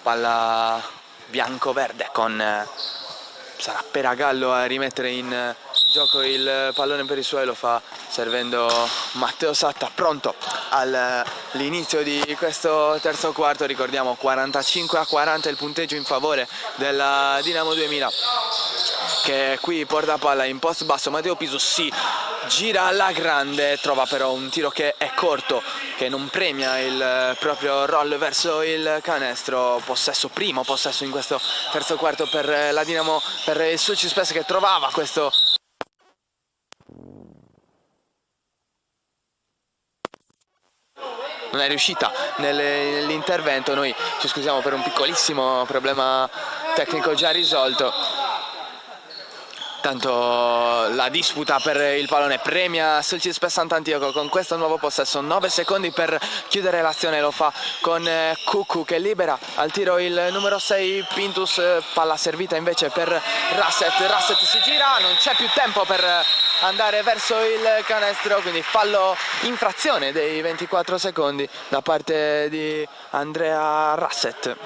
Palla bianco-verde sarà Peragallo a rimettere in gioco il pallone per i suoi, lo fa servendo Matteo Satta, pronto all'inizio di questo terzo quarto. Ricordiamo 45-40 il punteggio in favore della Dinamo 2000, che qui porta palla in post basso. Matteo Pisu si gira alla grande, trova però un tiro che è corto, che non premia il proprio roll verso il canestro. Primo possesso in questo terzo quarto per la Dinamo, per il Sulcis che trovava questo. Non è riuscita nell'intervento, noi ci scusiamo per un piccolissimo problema tecnico già risolto. Tanto la disputa per il pallone premia Sulcis Sant'Antioco con questo nuovo possesso. 9 secondi per chiudere l'azione, lo fa con Cuccu che libera al tiro il numero 6 Pintus. Palla servita invece per Rasset si gira, non c'è più tempo per andare verso il canestro, quindi fallo, infrazione dei 24 secondi da parte di Andrea Rasset.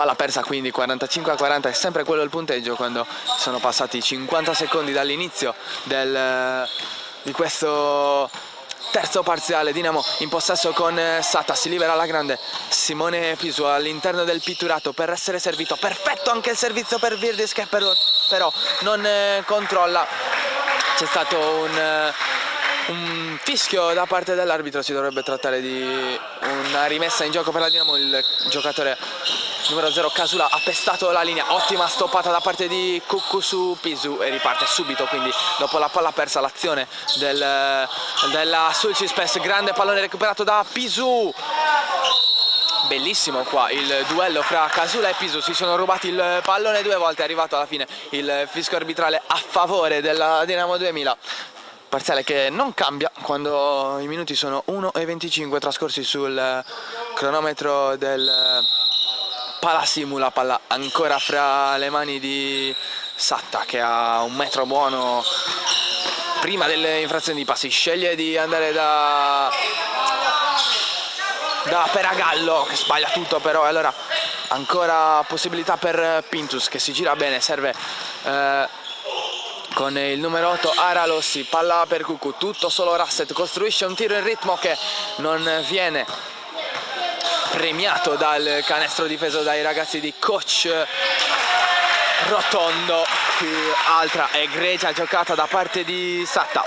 Palla persa quindi 45-40, è sempre quello il punteggio quando sono passati 50 secondi dall'inizio di questo terzo parziale. Dinamo in possesso con Satta, si libera alla grande Simone Pisu all'interno del pitturato per essere servito, perfetto anche il servizio per Virdis che però non controlla. C'è stato un fischio da parte dell'arbitro, si dovrebbe trattare di una rimessa in gioco per la Dinamo. Il giocatore numero 0 Casula ha pestato la linea, ottima stoppata da parte di Cuccu su Pisu e riparte subito, quindi dopo la palla persa l'azione della Sulcispes, grande pallone recuperato da Pisu. Bellissimo qua il duello fra Casula e Pisu, si sono rubati il pallone 2 volte, è arrivato alla fine il fischio arbitrale a favore della Dinamo 2000. Parziale che non cambia quando i minuti sono 1:25 trascorsi sul cronometro del Palasimula. Palla ancora fra le mani di Satta che ha un metro buono prima delle infrazioni di passi, sceglie di andare da Peragallo che sbaglia tutto però, e allora ancora possibilità per Pintus che si gira bene, serve con il numero 8 Aralossi, palla per Cuccu, tutto solo Rasset, costruisce un tiro in ritmo che non viene premiato dal canestro difeso dai ragazzi di coach Rotondo. Altra egregia giocata da parte di Satta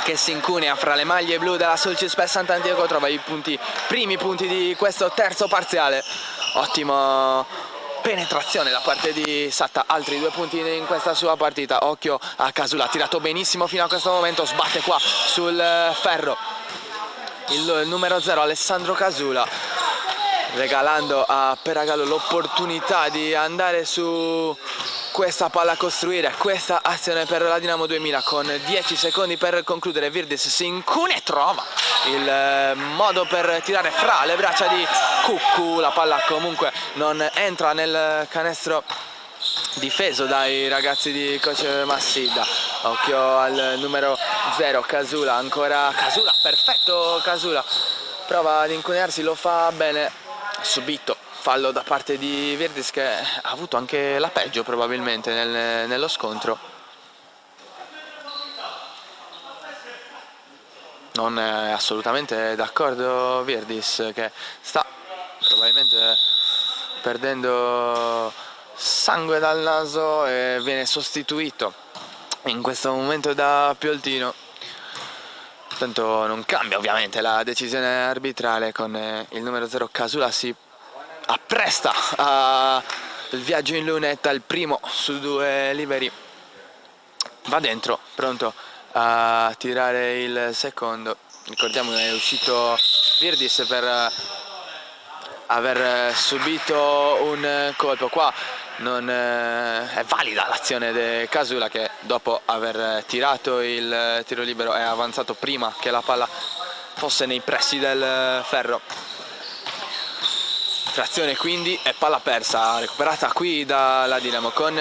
che si incunea fra le maglie blu della Sulcispes Sant'Antioco, trova i primi punti di questo terzo parziale. Ottima penetrazione da parte di Satta, altri 2 punti in questa sua partita. Occhio a Casula, ha tirato benissimo fino a questo momento, sbatte qua sul ferro il numero 0 Alessandro Casula, regalando a Peragallo l'opportunità di andare su questa palla a costruire questa azione per la Dinamo 2000 con 10 secondi per concludere. Virdis si incune e trova il modo per tirare fra le braccia di Cuccu, la palla comunque non entra nel canestro difeso dai ragazzi di coach Massidda. Occhio al numero 0 Casula, ancora Casula, perfetto Casula, prova ad incunearsi, lo fa bene, subito fallo da parte di Virdis che ha avuto anche la peggio probabilmente nello scontro. Non è assolutamente d'accordo Virdis che sta probabilmente perdendo sangue dal naso e viene sostituito in questo momento da Pioltino. Tanto non cambia ovviamente la decisione arbitrale, con il numero 0 Casula si appresta al viaggio in lunetta, il primo su 2 liberi, va dentro, pronto a tirare il secondo. Ricordiamo che è uscito Virdis per aver subito un colpo. Qua non è valida l'azione di Casula che dopo aver tirato il tiro libero è avanzato prima che la palla fosse nei pressi del ferro. Frazione quindi e palla persa, recuperata qui dalla Dinamo con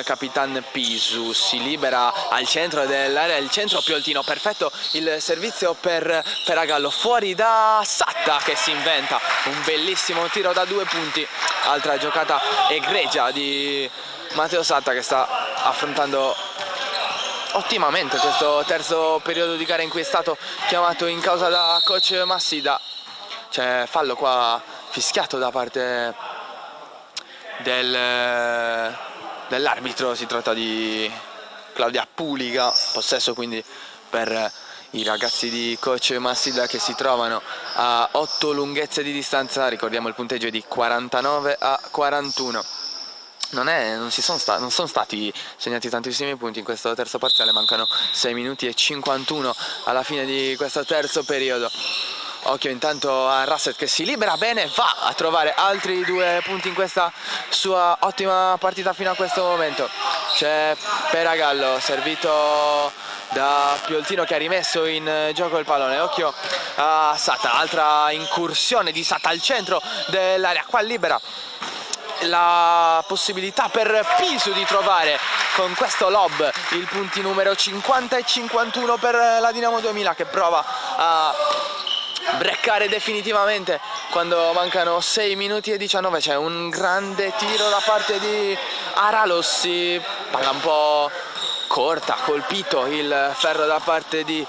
Capitan Pisu, si libera al centro dell'area, il centro Pioltino, perfetto il servizio per Peragallo, fuori da Satta che si inventa un bellissimo tiro da 2 punti. Altra giocata egregia di Matteo Satta che sta affrontando ottimamente questo terzo periodo di gara in cui è stato chiamato in causa da coach Massidda. C'è fallo qua fischiato da parte dell'arbitro, si tratta di Claudia Puliga, possesso quindi per i ragazzi di coach Massidda che si trovano a 8 lunghezze di distanza. Ricordiamo il punteggio è di 49-41. Non sono stati segnati tantissimi punti in questo terzo parziale, mancano 6 minuti e 51 alla fine di questo terzo periodo. Occhio intanto a Rasset che si libera bene, va a trovare altri 2 punti in questa sua ottima partita fino a questo momento. C'è Peragallo, servito da Pioltino che ha rimesso in gioco il pallone. Occhio a Satta, altra incursione di Satta al centro dell'area, qua libera la possibilità per Pisu di trovare con questo lob il punti numero 50 e 51 per la Dinamo 2000 che prova a breccare definitivamente quando mancano 6 minuti e 19. C'è un grande tiro da parte di Aralossi, palla un po' corta, colpito il ferro da parte di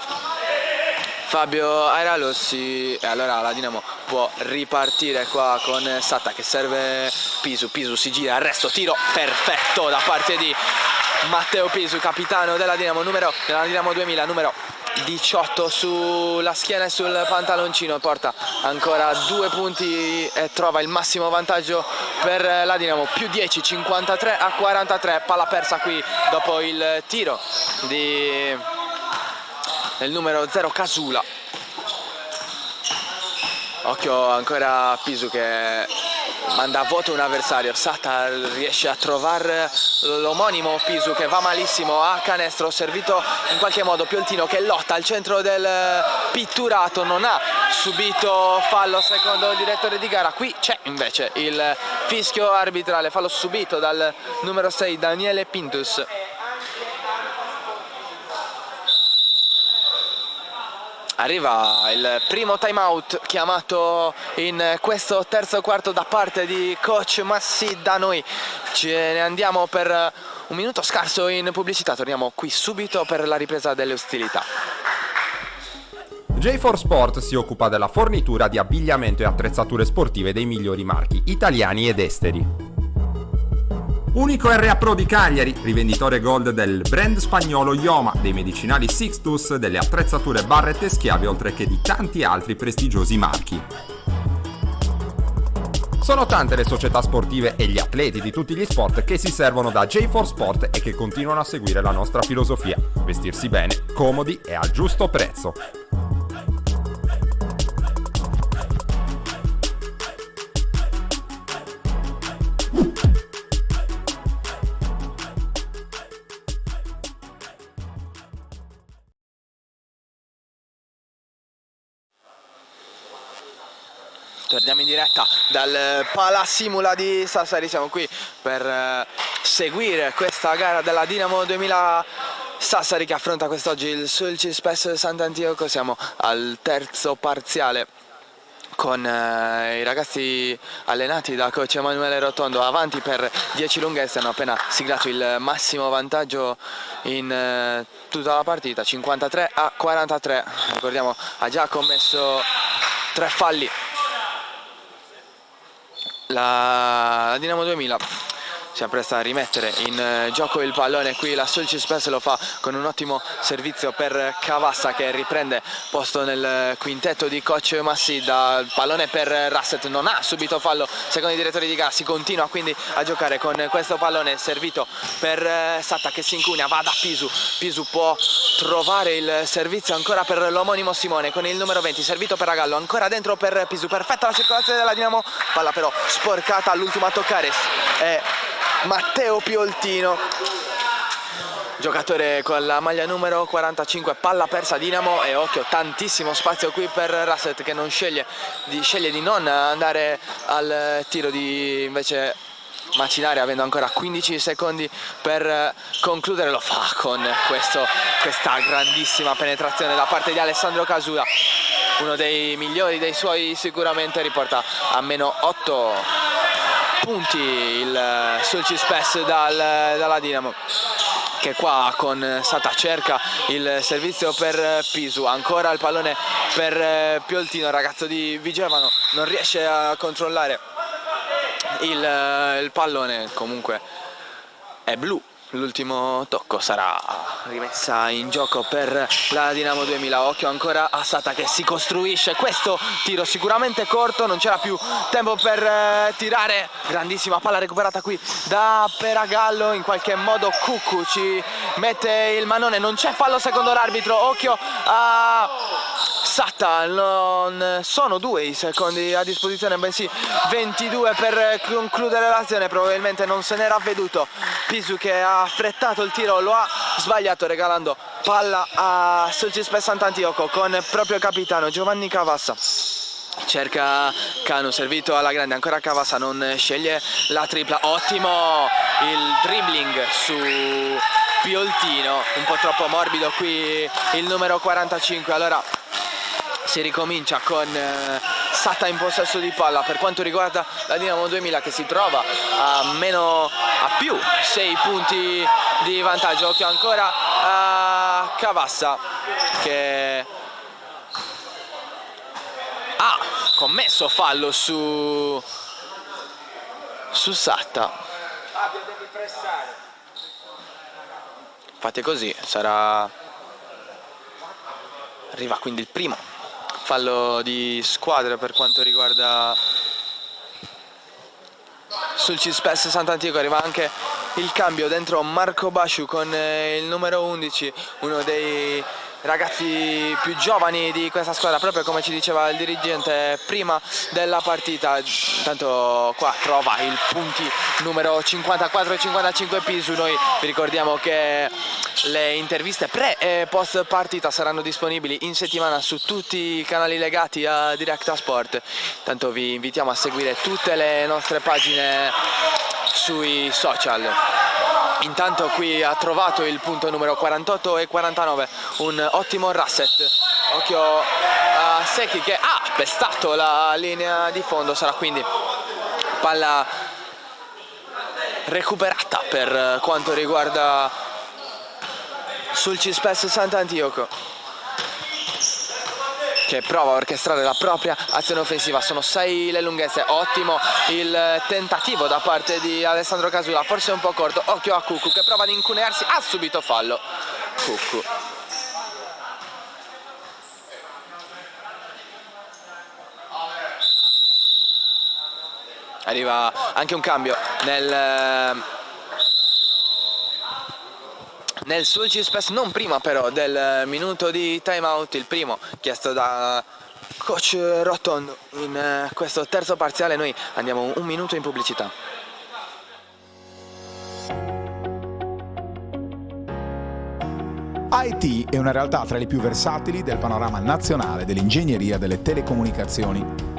Fabio Airalossi, e allora la Dinamo può ripartire qua con Satta che serve Pisu si gira, arresto, tiro perfetto da parte di Matteo Pisu, capitano della Dinamo 2000, numero 18 sulla schiena e sul pantaloncino, porta ancora 2 punti e trova il massimo vantaggio per la Dinamo, più 10, 53-43, palla persa qui dopo il tiro del numero 0 Casula. Occhio ancora a Pisu che manda a vuoto un avversario, Satta riesce a trovare l'omonimo Pisu che va malissimo a canestro, servito in qualche modo Pioltino che lotta al centro del pitturato, non ha subito fallo secondo il direttore di gara, qui c'è invece il fischio arbitrale, fallo subito dal numero 6 Daniele Pintus. Arriva il primo time out chiamato in questo terzo quarto da parte di coach Massi. Da noi ce ne andiamo per un minuto scarso in pubblicità, torniamo qui subito per la ripresa delle ostilità. J4 Sport si occupa della fornitura di abbigliamento e attrezzature sportive dei migliori marchi italiani ed esteri. Unico RA Pro di Cagliari, rivenditore gold del brand spagnolo Ioma, dei medicinali Sixtus, delle attrezzature Barrett e Schiavi, oltre che di tanti altri prestigiosi marchi. Sono tante le società sportive e gli atleti di tutti gli sport che si servono da J4 Sport e che continuano a seguire la nostra filosofia: vestirsi bene, comodi e al giusto prezzo. Torniamo in diretta dal Palasimula di Sassari, siamo qui per seguire questa gara della Dinamo 2000 Sassari che affronta quest'oggi il Sulcis Sant'Antioco. Siamo al terzo parziale con i ragazzi allenati da coach Emanuele Rotondo avanti per 10 lunghezze, hanno appena siglato il massimo vantaggio in tutta la partita, 53-43, ricordiamo ha già commesso 3 falli la Dinamo 2000. Si appresta a rimettere in gioco il pallone, qui la Sulcis lo fa con un ottimo servizio per Cavassa che riprende posto nel quintetto di coach Massidda. Il pallone per Rasset, non ha subito fallo secondo i direttori di gara, si continua quindi a giocare con questo pallone servito per Satta che si incugna, va da Pisu può trovare il servizio ancora per l'omonimo Simone con il numero 20, servito per Agallo, ancora dentro per Pisu, perfetta la circolazione della Dinamo, palla però sporcata, all'ultimo a toccare è Matteo Pioltino, giocatore con la maglia numero 45, palla persa Dinamo e occhio tantissimo spazio qui per Rasset che non sceglie di non andare al tiro, di invece macinare avendo ancora 15 secondi per concludere, lo fa con questa grandissima penetrazione da parte di Alessandro Casula, uno dei migliori dei suoi sicuramente, riporta a meno 8 punti il Sulcis dalla Dinamo che qua con Satta cerca il servizio per Pisu, ancora il pallone per Pioltino, ragazzo di Vigevano, non riesce a controllare il pallone, comunque è blu. L'ultimo tocco sarà rimessa in gioco per la Dinamo 2000. Occhio ancora a Satta che si costruisce questo tiro sicuramente corto, non c'era più tempo per tirare, grandissima palla recuperata qui da Peragallo, in qualche modo Cuccu ci mette il manone, non c'è fallo secondo l'arbitro, occhio a Satta, non sono 2 i secondi a disposizione bensì 22 per concludere l'azione, probabilmente non se n'era avveduto Pisu che ha affrettato il tiro, lo ha sbagliato regalando palla a Sulcis Sant'Antioco con proprio capitano Giovanni Cavassa. Cerca Canu, servito alla grande, ancora Cavassa, non sceglie la tripla, ottimo il dribbling su Pioltino, un po' troppo morbido qui il numero 45, allora si ricomincia con Satta in possesso di palla per quanto riguarda la Dinamo 2000 che si trova a più 6 punti di vantaggio. Occhio ancora a Cavassa che commesso fallo su Satta. Infatti così arriva quindi il primo fallo di squadra per quanto riguarda sul Cispes Sant'Antioco. Arriva anche il cambio dentro Marco Basciu con il numero 11, uno dei ragazzi più giovani di questa squadra, proprio come ci diceva il dirigente prima della partita. Intanto qua trova il punti numero 54 e 55 Pisu. Noi vi ricordiamo che le interviste pre e post partita saranno disponibili in settimana su tutti i canali legati a Directa Sport. Intanto vi invitiamo a seguire tutte le nostre pagine sui social. Intanto qui ha trovato il punto numero 48 e 49, un ottimo Rasset. Occhio a Secchi che ha pestato la linea di fondo, sarà quindi palla recuperata per quanto riguarda sul Cispes Sant'Antioco, che prova a orchestrare la propria azione offensiva. Sono 6 le lunghezze, ottimo il tentativo da parte di Alessandro Casula, forse un po' corto. Occhio a Cuccu che prova ad incunearsi, ha subito fallo Cuccu. Arriva anche un cambio nel Sul Cispes, non prima però del minuto di time out, il primo chiesto da coach Rotondo in questo terzo parziale. Noi andiamo un minuto in pubblicità. IT è una realtà tra le più versatili del panorama nazionale dell'ingegneria delle telecomunicazioni.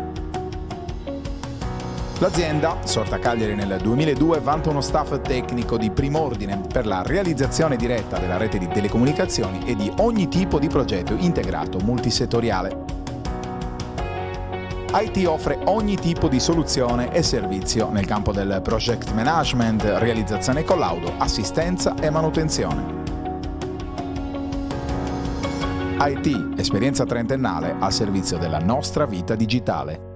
L'azienda, sorta a Cagliari nel 2002, vanta uno staff tecnico di prim'ordine per la realizzazione diretta della rete di telecomunicazioni e di ogni tipo di progetto integrato multisettoriale. IT offre ogni tipo di soluzione e servizio nel campo del project management, realizzazione e collaudo, assistenza e manutenzione. IT, esperienza trentennale al servizio della nostra vita digitale.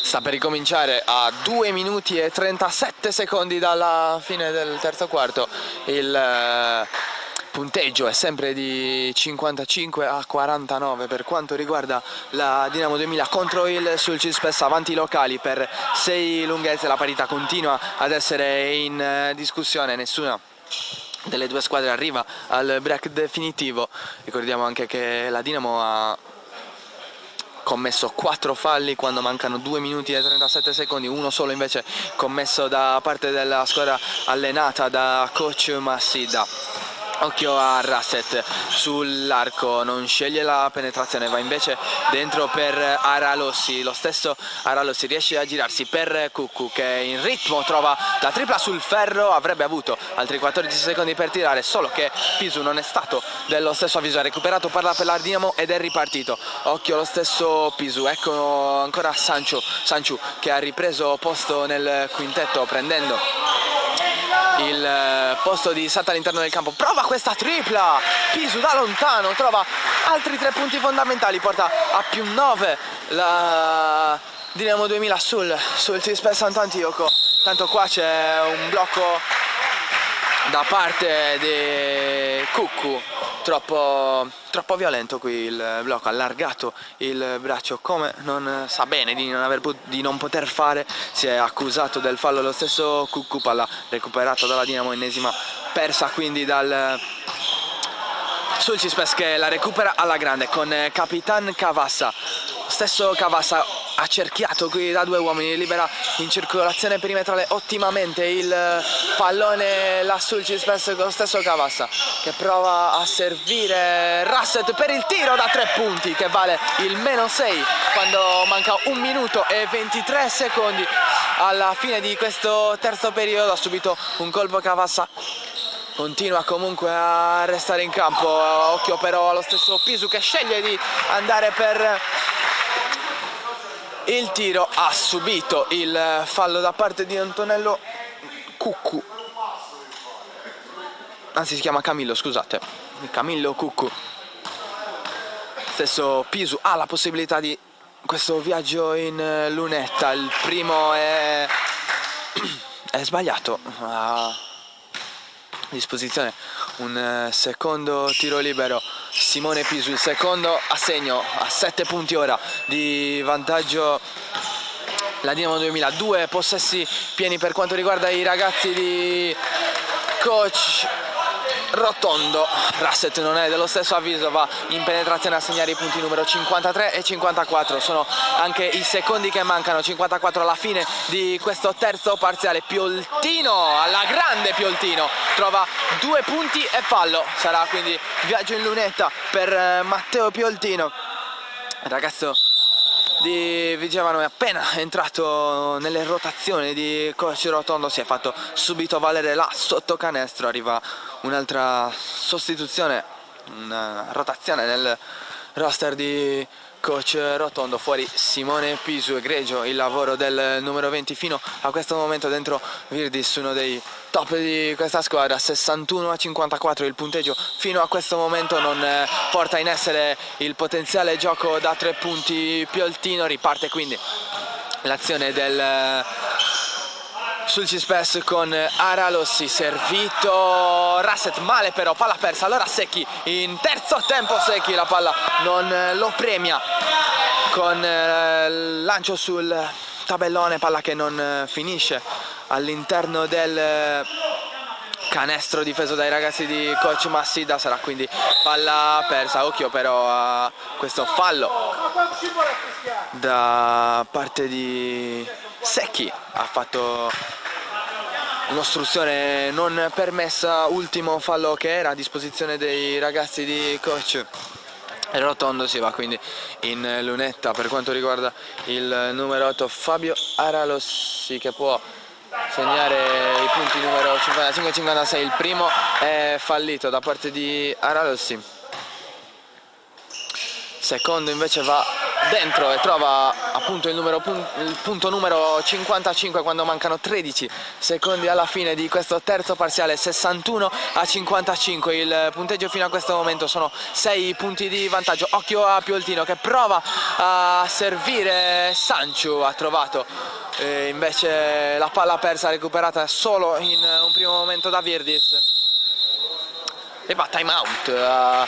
Sta per ricominciare a 2 minuti e 37 secondi dalla fine del terzo quarto. Il punteggio è sempre di 55 a 49 per quanto riguarda la Dinamo 2000 contro il Sul Cispes, avanti i locali per 6 lunghezze. La parità continua ad essere in discussione, nessuna delle due squadre arriva al break definitivo. Ricordiamo anche che la Dinamo ha commesso 4 falli quando mancano 2 minuti e 37 secondi, uno solo invece commesso da parte della squadra allenata da coach Massida. Occhio a Rasset sull'arco, non sceglie la penetrazione, va invece dentro per Aralossi. Lo stesso Aralossi riesce a girarsi per Cuccu che in ritmo trova la tripla sul ferro, avrebbe avuto altri 14 secondi per tirare, solo che Pisu non è stato dello stesso avviso, ha recuperato palla per la Dinamo ed è ripartito. Occhio allo stesso Pisu, ecco ancora Sanciu che ha ripreso posto nel quintetto prendendo il posto di Satta all'interno del campo. Prova questa tripla, Pisu da lontano trova altri 3 punti fondamentali, porta a più 9 la Dinamo 2000 sul Cispes Sant'Antioco. Tanto qua c'è un blocco da parte di Cuccu, troppo violento qui il blocco, allargato il braccio come non sa bene di non poter fare. Si è accusato del fallo lo stesso Cuccu, palla recuperata dalla Dinamo, ennesima persa quindi dal Sul Cispes che la recupera alla grande con Capitan Cavassa. Stesso Cavassa accerchiato qui da 2 uomini, libera in circolazione perimetrale ottimamente il pallone là sul Cispes con lo stesso Cavassa che prova a servire Rasset per il tiro da 3 punti che vale il -6 quando manca 1 minuto e 23 secondi alla fine di questo terzo periodo. Ha subito un colpo Cavassa, continua comunque a restare in campo. Occhio però allo stesso Pisu che sceglie di andare per il tiro, ha subito il fallo da parte di Antonello Cuccu. anzi si chiama Camillo, scusate, Camillo Cuccu. Stesso Pisu ha la possibilità di questo viaggio in lunetta. Il primo è sbagliato, a disposizione un secondo tiro libero. Simone Pisu, il secondo a segno, a 7 punti ora di vantaggio la Dinamo 2000. 2 possessi pieni per quanto riguarda i ragazzi di coach Rotondo. Rasset non è dello stesso avviso, va in penetrazione a segnare i punti numero 53 e 54. Sono anche i secondi che mancano, 54 alla fine di questo terzo parziale. Pioltino, alla grande Pioltino, trova 2 punti e fallo. Sarà quindi viaggio in lunetta per Matteo Pioltino, ragazzo di Vigevano. È appena entrato nelle rotazioni di coach Rotondo, si è fatto subito valere là sotto canestro. Arriva un'altra sostituzione, una rotazione nel roster di coach Rotondo. Fuori Simone Pisu, egregio il lavoro del numero 20 fino a questo momento dentro Virdis, uno dei top di questa squadra. 61-54 il punteggio fino a questo momento, non porta in essere il potenziale gioco da 3 punti Pioltino. Riparte quindi l'azione del sul Cispes con Aralossi, servito Rasset, male però, palla persa. Allora Secchi in terzo tempo, Secchi la palla non lo premia con lancio sul tabellone, palla che non finisce all'interno del canestro difeso dai ragazzi di coach Massida. Sarà quindi palla persa. Occhio però a questo fallo da parte di Secchi, ha fatto un'ostruzione non permessa, ultimo fallo che era a disposizione dei ragazzi di coach Rotondo. Si va quindi in lunetta per quanto riguarda il numero 8 Fabio Aralossi, che può segnare i punti numero 55-56. Il primo è fallito da parte di Aralossi, secondo invece va dentro e trova appunto il punto numero 55 quando mancano 13 secondi alla fine di questo terzo parziale. 61-55 il punteggio fino a questo momento, sono 6 punti di vantaggio. Occhio a Pioltino che prova a servire Sanchu, ha trovato invece la palla persa, recuperata solo in un primo momento da Virdis. E va time out a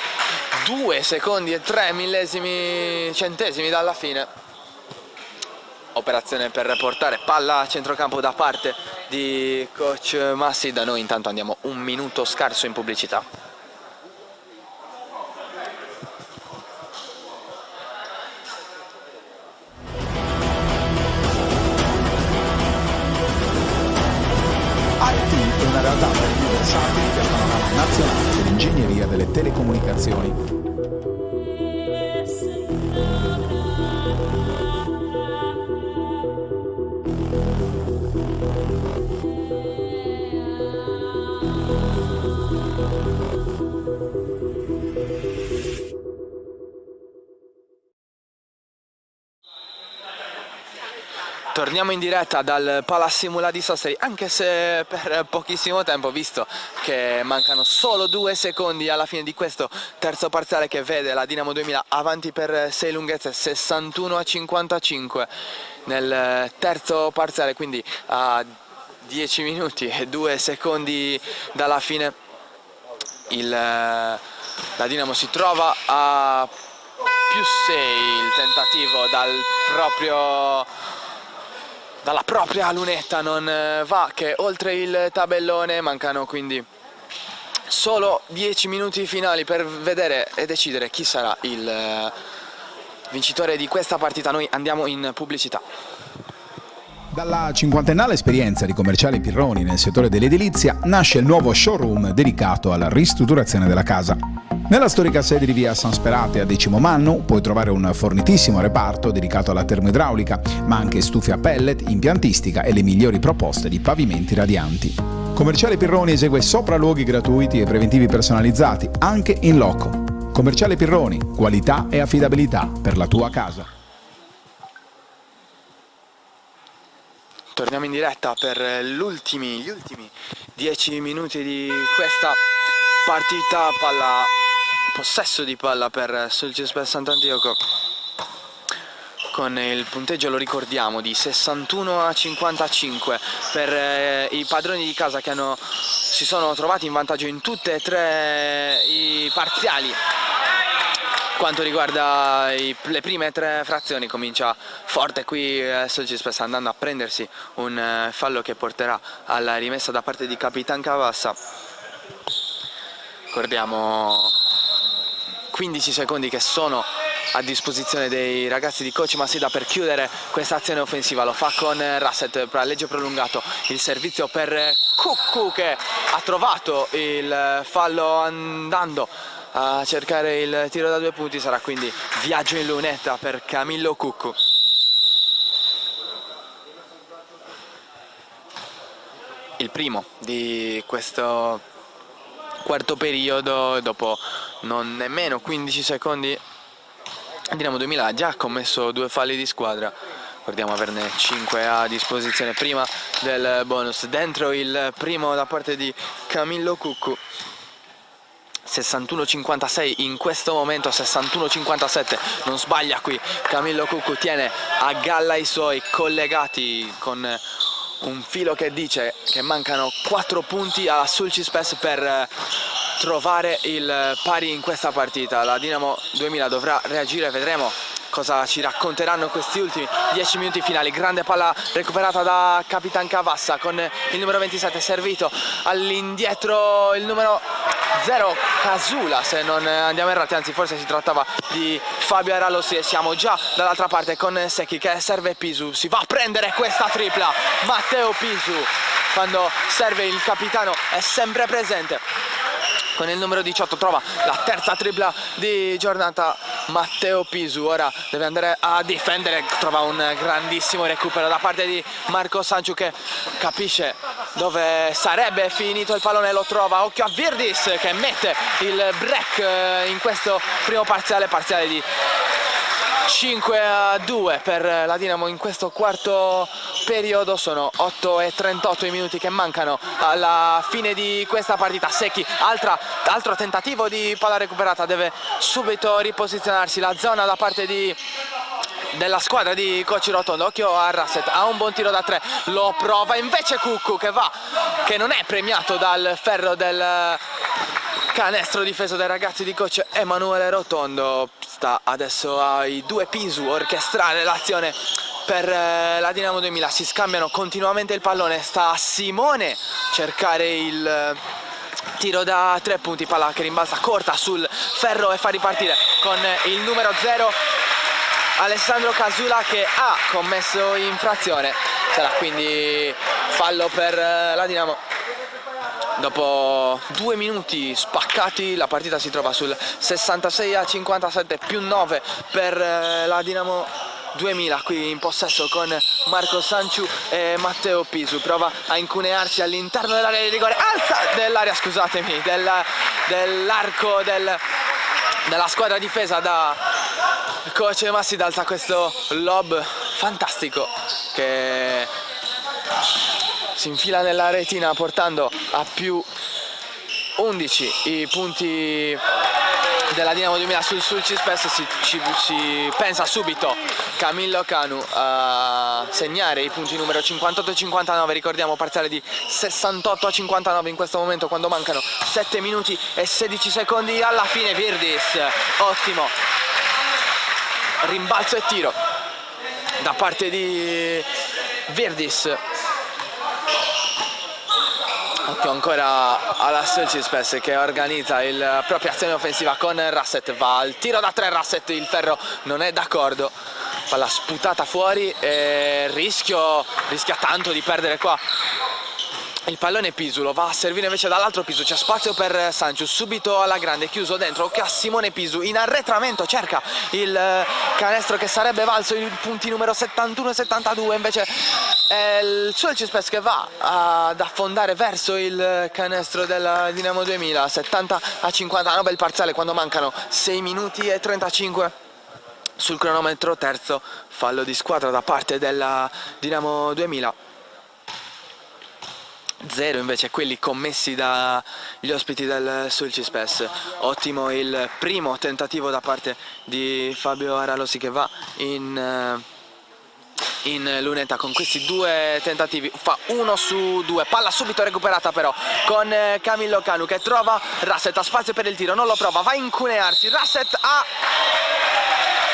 2 secondi e 3 millesimi centesimi dalla fine. Operazione per portare palla a centrocampo da parte di coach Massida. Noi intanto andiamo un minuto scarso in pubblicità. IT è una realtà versatile del panorama nazionale dell'ingegneria delle telecomunicazioni. Torniamo in diretta dal Palasimula di Sassari, anche se per pochissimo tempo, visto che mancano solo 2 secondi alla fine di questo terzo parziale che vede la Dinamo 2000 avanti per 6 lunghezze, 61-55 nel terzo parziale, quindi a 10 minuti e 2 secondi dalla fine la Dinamo si trova a più 6. Il tentativo dalla propria lunetta non va, che oltre il tabellone. Mancano quindi solo 10 minuti finali per vedere e decidere chi sarà il vincitore di questa partita. Noi andiamo in pubblicità. Dalla cinquantennale esperienza di Commerciale Pirroni nel settore dell'edilizia nasce il nuovo showroom dedicato alla ristrutturazione della casa. Nella storica sede di via San Sperate a Decimo Mannu puoi trovare un fornitissimo reparto dedicato alla termoidraulica, ma anche stufe a pellet, impiantistica e le migliori proposte di pavimenti radianti. Commerciale Pirroni esegue sopralluoghi gratuiti e preventivi personalizzati, anche in loco. Commerciale Pirroni, qualità e affidabilità per la tua casa. Torniamo in diretta per gli ultimi 10 minuti di questa partita, possesso di palla per Sulcis Sant'Antioco, con il punteggio, lo ricordiamo, di 61-55 per i padroni di casa, che si sono trovati in vantaggio in tutte e tre i parziali. Quanto riguarda le prime tre frazioni, comincia forte qui Sulcis, andando a prendersi un fallo che porterà alla rimessa da parte di Capitan Cavassa. Ricordiamo 15 secondi che sono a disposizione dei ragazzi di coach Massida per chiudere questa azione offensiva. Lo fa con Rasset, legge prolungato, il servizio per Cuccu, che ha trovato il fallo andando a cercare il tiro da 2 punti. Sarà quindi viaggio in lunetta per Camillo Cuccu. Il primo di questo quarto periodo, dopo non nemmeno 15 secondi. Dinamo 2000 ha già commesso 2 falli di squadra, ricordiamo averne 5 a disposizione prima del bonus. Dentro il primo da parte di Camillo Cuccu, 61-56 in questo momento, 61-57, non sbaglia qui Camillo Cuccu, tiene a galla i suoi collegati con un filo che dice che mancano 4 punti a Sulcis per trovare il pari in questa partita. La Dinamo 2000 dovrà reagire, vedremo cosa ci racconteranno questi ultimi 10 minuti finali. Grande palla recuperata da Capitan Cavassa con il numero 27, servito all'indietro il numero 0 Casula, se non andiamo errati, anzi forse si trattava di Fabio Aralossi. E siamo già dall'altra parte con Secchi che serve Pisu, si va a prendere questa tripla Matteo Pisu. Quando serve il capitano è sempre presente, con il numero 18 trova la terza tripla di giornata Matteo Pisu. Ora deve andare a difendere, trova un grandissimo recupero da parte di Marco Sanciu, che capisce dove sarebbe finito il pallone, lo trova. Occhio a Virdis che mette il break in questo primo parziale di 5-2 per la Dinamo in questo quarto periodo. Sono 8:38 i minuti che mancano alla fine di questa partita. Secchi, altro tentativo di palla recuperata, deve subito riposizionarsi la zona da parte della squadra di Coach Rotondo. Occhio a Rasset, ha un buon tiro da 3, lo prova invece Cuccu, che non è premiato dal ferro del canestro difeso dai ragazzi di coach Emanuele Rotondo. Sta adesso ai 2 Pisu orchestrare l'azione per la Dinamo 2000. Si scambiano continuamente il pallone, sta a Simone cercare il tiro da 3 punti, palla che rimbalza corta sul ferro e fa ripartire con il numero 0 Alessandro Casula, che ha commesso infrazione. Sarà quindi fallo per la Dinamo. Dopo 2 minuti spaccati la partita si trova sul 66-57, più 9 per la Dinamo 2000, qui in possesso con Marco Sanciu e Matteo Pisu. Prova a incunearsi all'interno dell'area di rigore, dell'arco della squadra difesa da coach Massi. Alza questo lob fantastico che si infila nella retina, portando a più 11 i punti della Dinamo 2000 sul Sulcis. Si pensa subito Camillo Canu a segnare i punti numero 58 e 59. Ricordiamo parziale di 68-59 in questo momento, quando mancano 7 minuti e 16 secondi alla fine. Virdis, ottimo rimbalzo e tiro da parte di Virdis. Occhio ancora alla Sulcis che organizza la propria azione offensiva con Rasset. Va al tiro da 3 Rasset, il ferro non è d'accordo, palla sputata fuori e rischia tanto di perdere qua il pallone. Pisu lo va a servire invece dall'altro Pisu, c'è spazio per Sanciu, subito alla grande, chiuso dentro. Occhio a Simone Pisu, in arretramento cerca il canestro che sarebbe valso i punti numero 71 e 72, invece è il Sulcis che va ad affondare verso il canestro della Dinamo 2000. 70-59 il parziale quando mancano 6 minuti e 35 sul cronometro. Terzo fallo di squadra da parte della Dinamo 2000. 0 invece quelli commessi dagli ospiti del Sulcispes. Ottimo il primo tentativo da parte di Fabio Aralosi, che va in lunetta con questi 2 tentativi, fa 1 su 2, palla subito recuperata però con Camillo Canu, che trova Rasset, ha spazio per il tiro, non lo prova, va a incunearsi. Rasset ha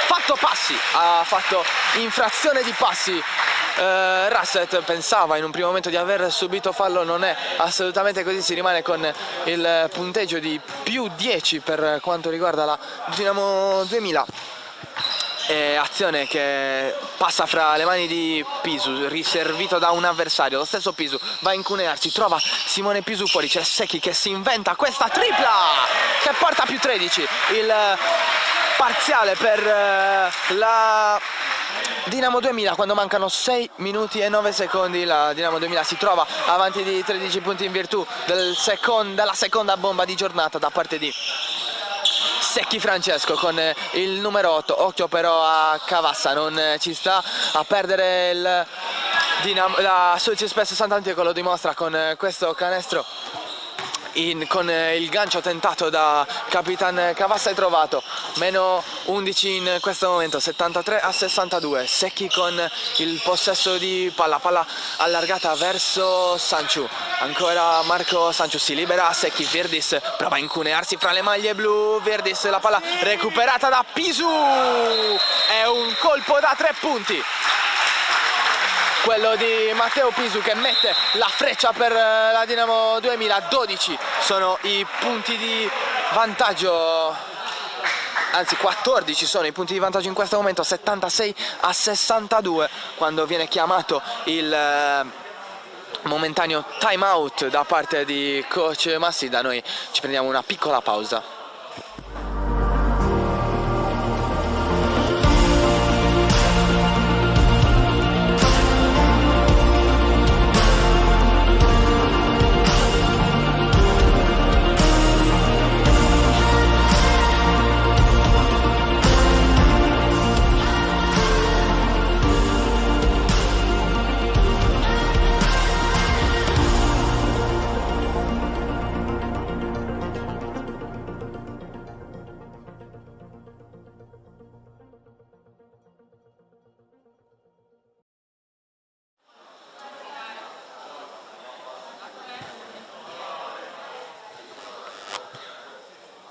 fatto passi, ha fatto infrazione di passi. Rasset pensava in un primo momento di aver subito fallo, non è assolutamente così, si rimane con il punteggio di più 10 per quanto riguarda la Dinamo 2000. Azione che passa fra le mani di Pisu, riservito da un avversario. Lo stesso Pisu va a incunearsi, trova Simone Pisu fuori, c'è Secchi che si inventa questa tripla che porta più 13, il parziale per la Dinamo 2000 quando mancano 6 minuti e 9 secondi. La Dinamo 2000 si trova avanti di 13 punti in virtù della seconda bomba di giornata da parte di Secchi Francesco con il numero 8. Occhio però a Cavassa, non ci sta a perdere la Sulcispes Sant'Antioco, lo dimostra con questo canestro. Con il gancio tentato da Capitan Cavassa è trovato, meno 11 in questo momento, 73-62. Secchi con il possesso di palla allargata verso Sanciu, ancora Marco Sanciu, si libera Secchi, Virdis prova a incunearsi fra le maglie blu, Virdis, la palla recuperata da Pisu, è un colpo da 3 punti, quello di Matteo Pisu, che mette la freccia per la Dinamo 2000. 12 sono i punti di vantaggio, anzi 14 sono i punti di vantaggio in questo momento, 76-62, quando viene chiamato il momentaneo time out da parte di coach Massida. Noi ci prendiamo una piccola pausa.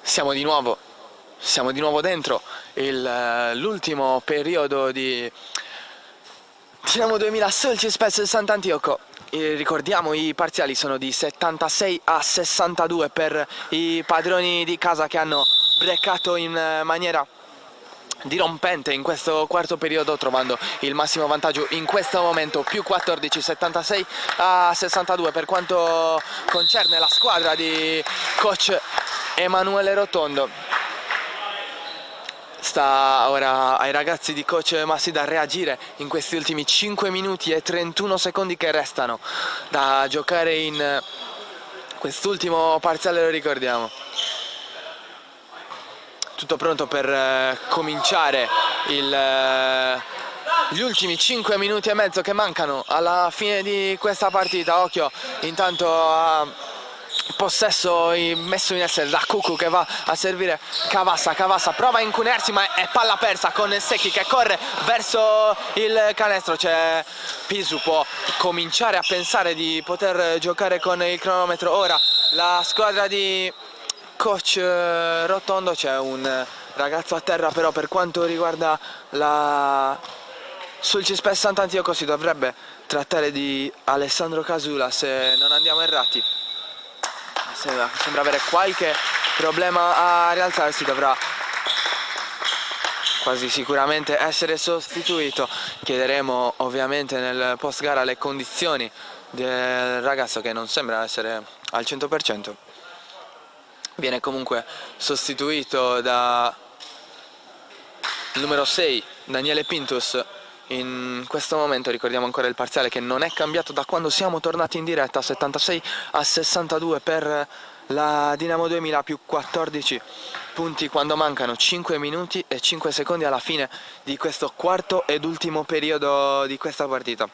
Siamo di nuovo dentro l'ultimo periodo di Dinamo 2000 Sulcispes Sant'Antioco. Ricordiamo, i parziali sono di 76-62 per i padroni di casa, che hanno breakato in maniera dirompente in questo quarto periodo, trovando il massimo vantaggio in questo momento, più 14, 76-62 per quanto concerne la squadra di coach Emanuele Rotondo. Sta ora ai ragazzi di coach Massida reagire in questi ultimi 5 minuti e 31 secondi che restano da giocare in quest'ultimo parziale, lo ricordiamo. Tutto pronto per cominciare gli ultimi 5 minuti e mezzo che mancano alla fine di questa partita. Occhio intanto a possesso messo in essere da Cucu, che va a servire Cavassa prova a incunearsi, ma è palla persa con Secchi che corre verso il canestro. C'è Pisu, può cominciare a pensare di poter giocare con il cronometro. Ora la squadra di coach Rotondo, c'è un ragazzo a terra, però per quanto riguarda la Sulcispes Sant'Antioco si dovrebbe trattare di Alessandro Casula, se non andiamo errati. Sembra avere qualche problema a rialzarsi, dovrà quasi sicuramente essere sostituito. Chiederemo ovviamente nel post gara le condizioni del ragazzo, che non sembra essere al 100%. Viene comunque sostituito da il numero 6 Daniele Pintus. In questo momento ricordiamo ancora il parziale, che non è cambiato da quando siamo tornati in diretta, 76-62 per la Dinamo 2000, più 14 punti quando mancano 5 minuti e 5 secondi alla fine di questo quarto ed ultimo periodo di questa partita.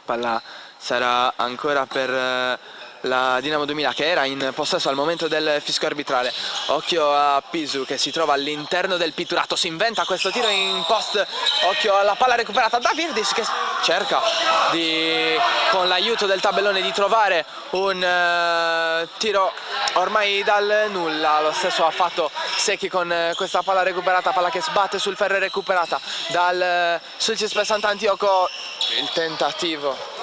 Palla sarà ancora per la Dinamo 2000, che era in possesso al momento del fischio arbitrale. Occhio a Pisu che si trova all'interno del pitturato, si inventa questo tiro in post. Occhio alla palla recuperata da Virdis, che cerca con l'aiuto del tabellone di trovare un tiro ormai dal nulla. Lo stesso ha fatto Secchi con questa palla recuperata, palla che sbatte sul ferro, recuperata dal Sulcis Sant'Antioco. Il tentativo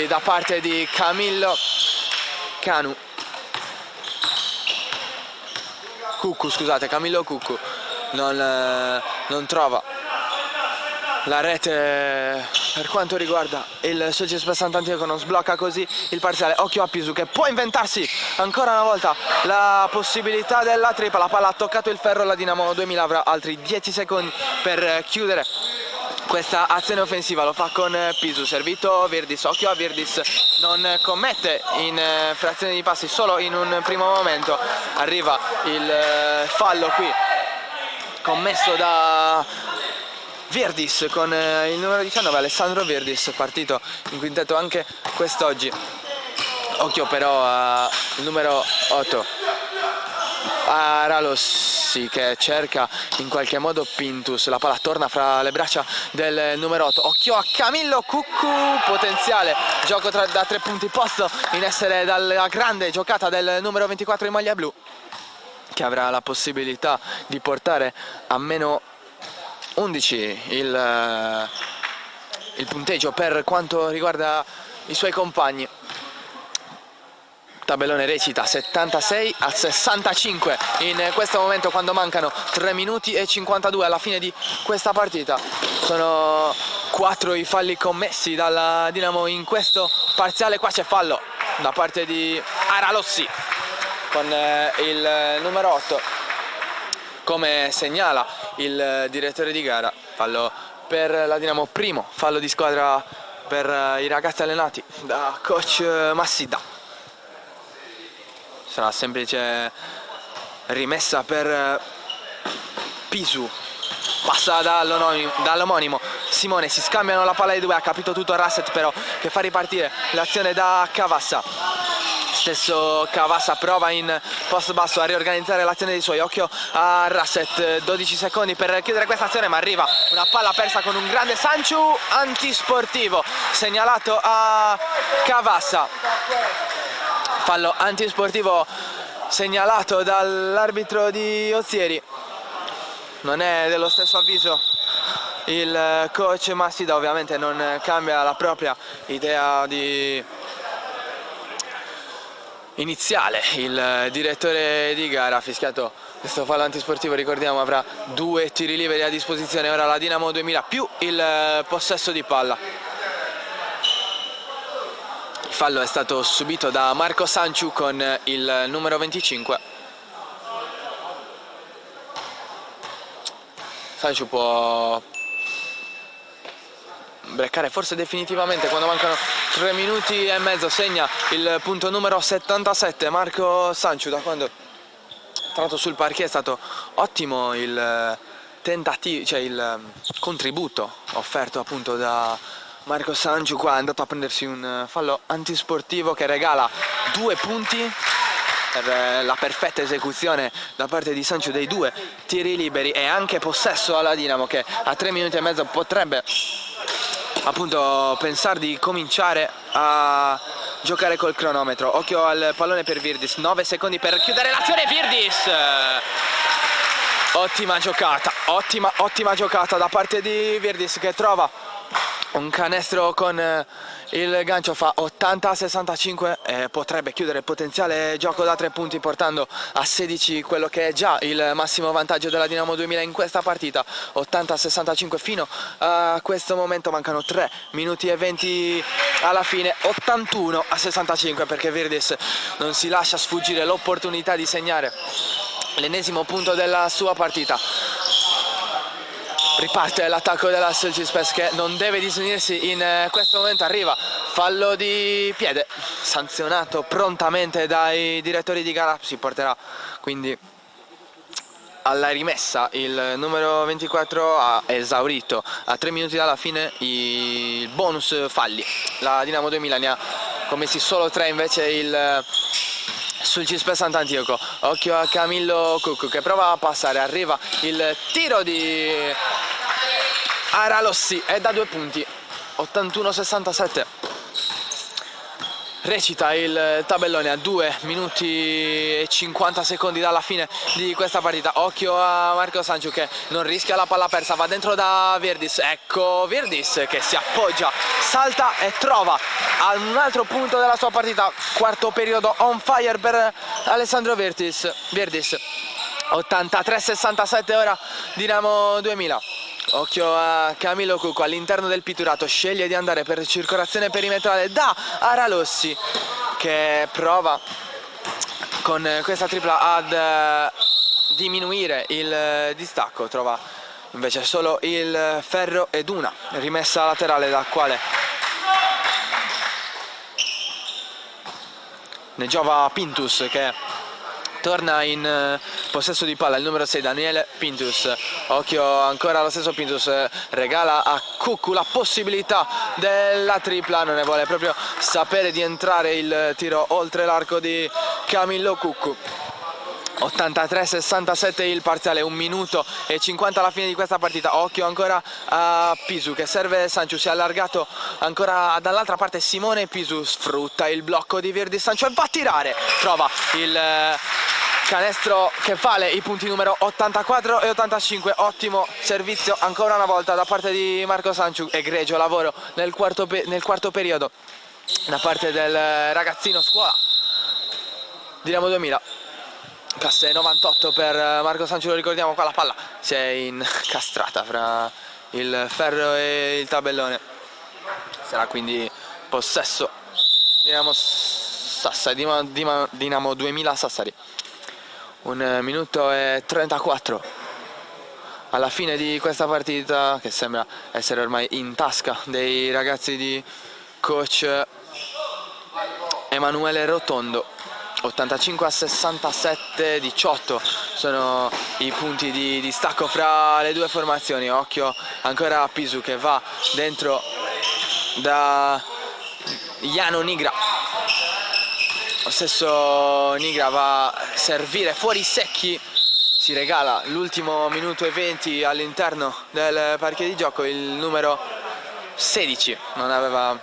da parte di Camillo Camillo Cuccu non trova la rete per quanto riguarda il Sulcis Sant'Antioco, non sblocca così il parziale. Occhio a Pisu che può inventarsi ancora una volta la possibilità della tripla. La palla ha toccato il ferro, la Dinamo 2000 avrà altri 10 secondi per chiudere questa azione offensiva. Lo fa con Pisu, servito Virdis. Occhio a Virdis, non commette in frazione di passi, solo in un primo momento. Arriva il fallo qui commesso da Virdis con il numero 19, Alessandro Virdis, partito in quintetto anche quest'oggi. Occhio però al numero 8, Aralossi, che cerca in qualche modo Pintus. La palla torna fra le braccia del numero 8. Occhio a Camillo Cuccu, potenziale gioco da 3 punti posto in essere dalla grande giocata del numero 24 in maglia blu, che avrà la possibilità di portare a meno 11 il punteggio per quanto riguarda i suoi compagni. Tabellone recita 76-65 in questo momento, quando mancano 3 minuti e 52 alla fine di questa partita. Sono 4 i falli commessi dalla Dinamo in questo parziale. Qua c'è fallo da parte di Aralossi con il numero 8, come segnala il direttore di gara. Fallo per la Dinamo, primo fallo di squadra per i ragazzi allenati da coach Massida. Sarà semplice rimessa per Pisu, passa dall'omonimo Simone, si scambiano la palla di due. Ha capito tutto Rasset però, che fa ripartire l'azione da Cavassa. Stesso Cavassa prova in post basso a riorganizzare l'azione dei suoi. Occhio a Rasset, 12 secondi per chiudere questa azione, ma arriva una palla persa con un grande Sanciu, antisportivo segnalato a Cavassa. Fallo antisportivo segnalato dall'arbitro di Ozieri. Non è dello stesso avviso il coach Massida, ovviamente non cambia la propria idea iniziale. Il direttore di gara ha fischiato questo fallo antisportivo, ricordiamo avrà 2 tiri liberi a disposizione ora la Dinamo 2000 più il possesso di palla. Il fallo è stato subito da Marco Sanciu con il numero 25. Sanciu può breccare forse definitivamente quando mancano 3 minuti e mezzo. Segna il punto numero 77 Marco Sanciu. Da quando è entrato sul parquet è stato ottimo il tentativo, cioè il contributo offerto appunto da Marco Sanciu. Qua è andato a prendersi un fallo antisportivo che regala 2 punti per la perfetta esecuzione da parte di Sanciu dei 2 tiri liberi, e anche possesso alla Dinamo, che a 3 minuti e mezzo potrebbe appunto pensare di cominciare a giocare col cronometro. Occhio al pallone per Virdis, 9 secondi per chiudere l'azione. Virdis, ottima giocata, ottima giocata da parte di Virdis, che trova un canestro con il gancio. Fa 80-65 e potrebbe chiudere il potenziale gioco da 3 punti, portando a 16 quello che è già il massimo vantaggio della Dinamo 2000 in questa partita. 80-65 fino a questo momento, mancano 3 minuti e 20 alla fine. 81-65 perché Virdis non si lascia sfuggire l'opportunità di segnare l'ennesimo punto della sua partita. Riparte l'attacco della Sulcis, che non deve disunirsi in questo momento. Arriva fallo di piede sanzionato prontamente dai direttori di gara. Si porterà quindi alla rimessa il numero 24 ha esaurito a 3 minuti dalla fine il bonus falli. La Dinamo 2000 ne ha commessi solo 3 invece il Sulcis Sant'Antioco. Occhio a Camillo Cuccu che prova a passare, arriva il tiro di Aralossi, è da 2 punti, 81-67. Recita il tabellone a 2 minuti e 50 secondi dalla fine di questa partita. Occhio a Marco Sanciu che non rischia la palla persa, va dentro da Virdis. Ecco Virdis che si appoggia, salta e trova un altro punto della sua partita. Quarto periodo on fire per Alessandro Virdis. 83-67 ora Dinamo 2000. Occhio a Camillo Cuccu all'interno del pitturato, sceglie di andare per circolazione perimetrale da Aralossi che prova con questa tripla ad diminuire il distacco, trova invece solo il ferro ed una rimessa laterale da quale ne giova Pintus che torna in possesso di palla, il numero 6 Daniele Pintus. Occhio ancora allo stesso Pintus, regala a Cuccu la possibilità della tripla, non ne vuole proprio sapere di entrare il tiro oltre l'arco di Camillo Cuccu. 83-67 il parziale, 1 minuto e 50 alla fine di questa partita. Occhio ancora a Pisu che serve Sanciu, si è allargato ancora dall'altra parte Simone Pisu, sfrutta il blocco di Virdis Sanciu e va a tirare, trova il canestro che vale i punti numero 84 e 85. Ottimo servizio ancora una volta da parte di Marco Sanciu, egregio lavoro nel quarto periodo da parte del ragazzino scuola Dinamo 2000. Classe 98 per Marco Sanciu, lo ricordiamo, qua la palla si è incastrata fra il ferro e il tabellone. Sarà quindi possesso Dinamo 2000 Sassari. 1 minuto e 34 alla fine di questa partita che sembra essere ormai in tasca dei ragazzi di coach Emanuele Rotondo. 85-67, 18 sono i punti di distacco fra le due formazioni. Occhio ancora a Pisu che va dentro da Jano Nigra. Lo stesso Nigra va a servire fuori Secchi, si regala l'ultimo minuto e 20 all'interno del parquet di gioco. Il numero 16 non era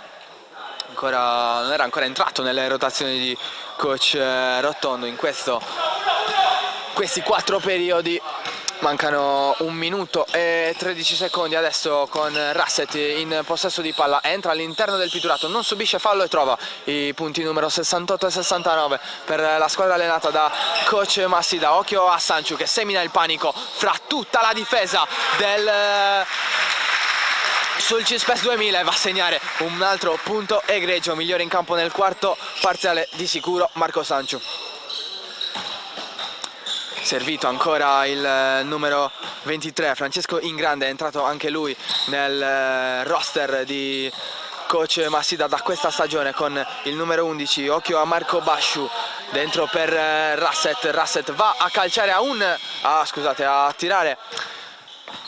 ancora entrato nelle rotazioni di coach Rotondo in questi 4 periodi. Mancano 1 minuto e 13 secondi adesso con Rasset in possesso di palla, entra all'interno del pitturato, non subisce fallo e trova i punti numero 68 e 69 per la squadra allenata da coach Massida. Occhio a Sanciu che semina il panico fra tutta la difesa del Sulcis PES 2000 e va a segnare un altro punto egregio, migliore in campo nel quarto parziale di sicuro Marco Sanciu. Servito ancora il numero 23 Francesco Ingrande, è entrato anche lui nel roster di coach Massida da questa stagione con il numero 11. Occhio a Marco Basciu dentro per Rasset va a calciare a tirare,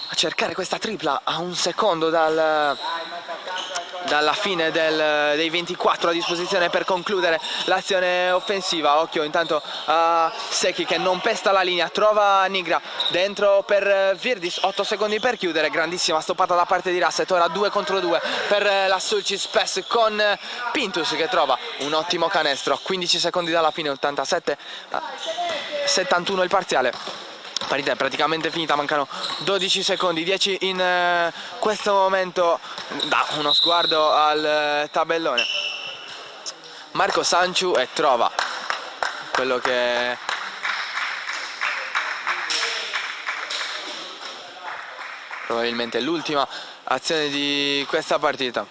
a cercare questa tripla a 1 secondo dalla fine dei 24 a disposizione per concludere l'azione offensiva. Occhio intanto a Secchi che non pesta la linea, trova Nigra dentro per Virdis, 8 secondi per chiudere, grandissima stoppata da parte di Rasset. Ora 2 contro 2 per la Sulcis PES con Pintus che trova un ottimo canestro, 15 secondi dalla fine, 87-71 il parziale. Partita è praticamente finita, mancano 12 secondi, 10 in questo momento. Da uno sguardo al tabellone Marco Sanciu e trova quello che probabilmente è l'ultima azione di questa partita.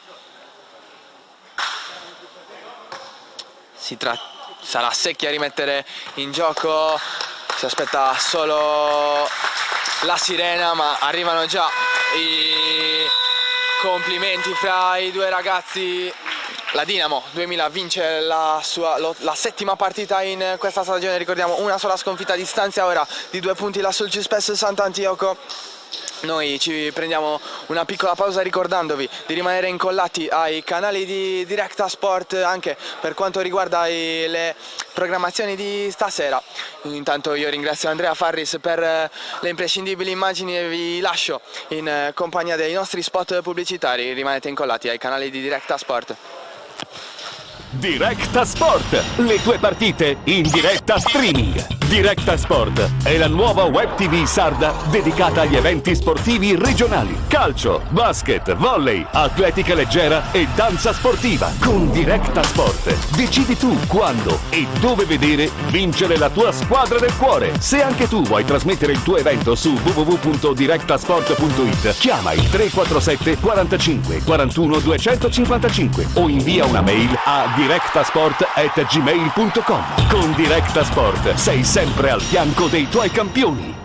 Sarà Secchi a rimettere in gioco, si aspetta solo la sirena, ma arrivano già i complimenti fra i due ragazzi La Dinamo 2000 vince la settima partita in questa stagione, ricordiamo una sola sconfitta a distanza ora di 2 punti là sul Cispes Sant'Antioco. Noi ci prendiamo una piccola pausa ricordandovi di rimanere incollati ai canali di Directa Sport anche per quanto riguarda le programmazioni di stasera. Intanto io ringrazio Andrea Farris per le imprescindibili immagini e vi lascio in compagnia dei nostri spot pubblicitari. Rimanete incollati ai canali di Directa Sport. Directa Sport, le tue partite in diretta streaming. Directa Sport è la nuova web TV sarda dedicata agli eventi sportivi regionali. Calcio, basket, volley, atletica leggera e danza sportiva. Con Directa Sport decidi tu quando e dove vedere vincere la tua squadra del cuore. Se anche tu vuoi trasmettere il tuo evento su www.directasport.it, chiama il 347 45 41 255 o invia una mail a directasport@gmail.com. Con Directa Sport sei sempre al fianco dei tuoi campioni.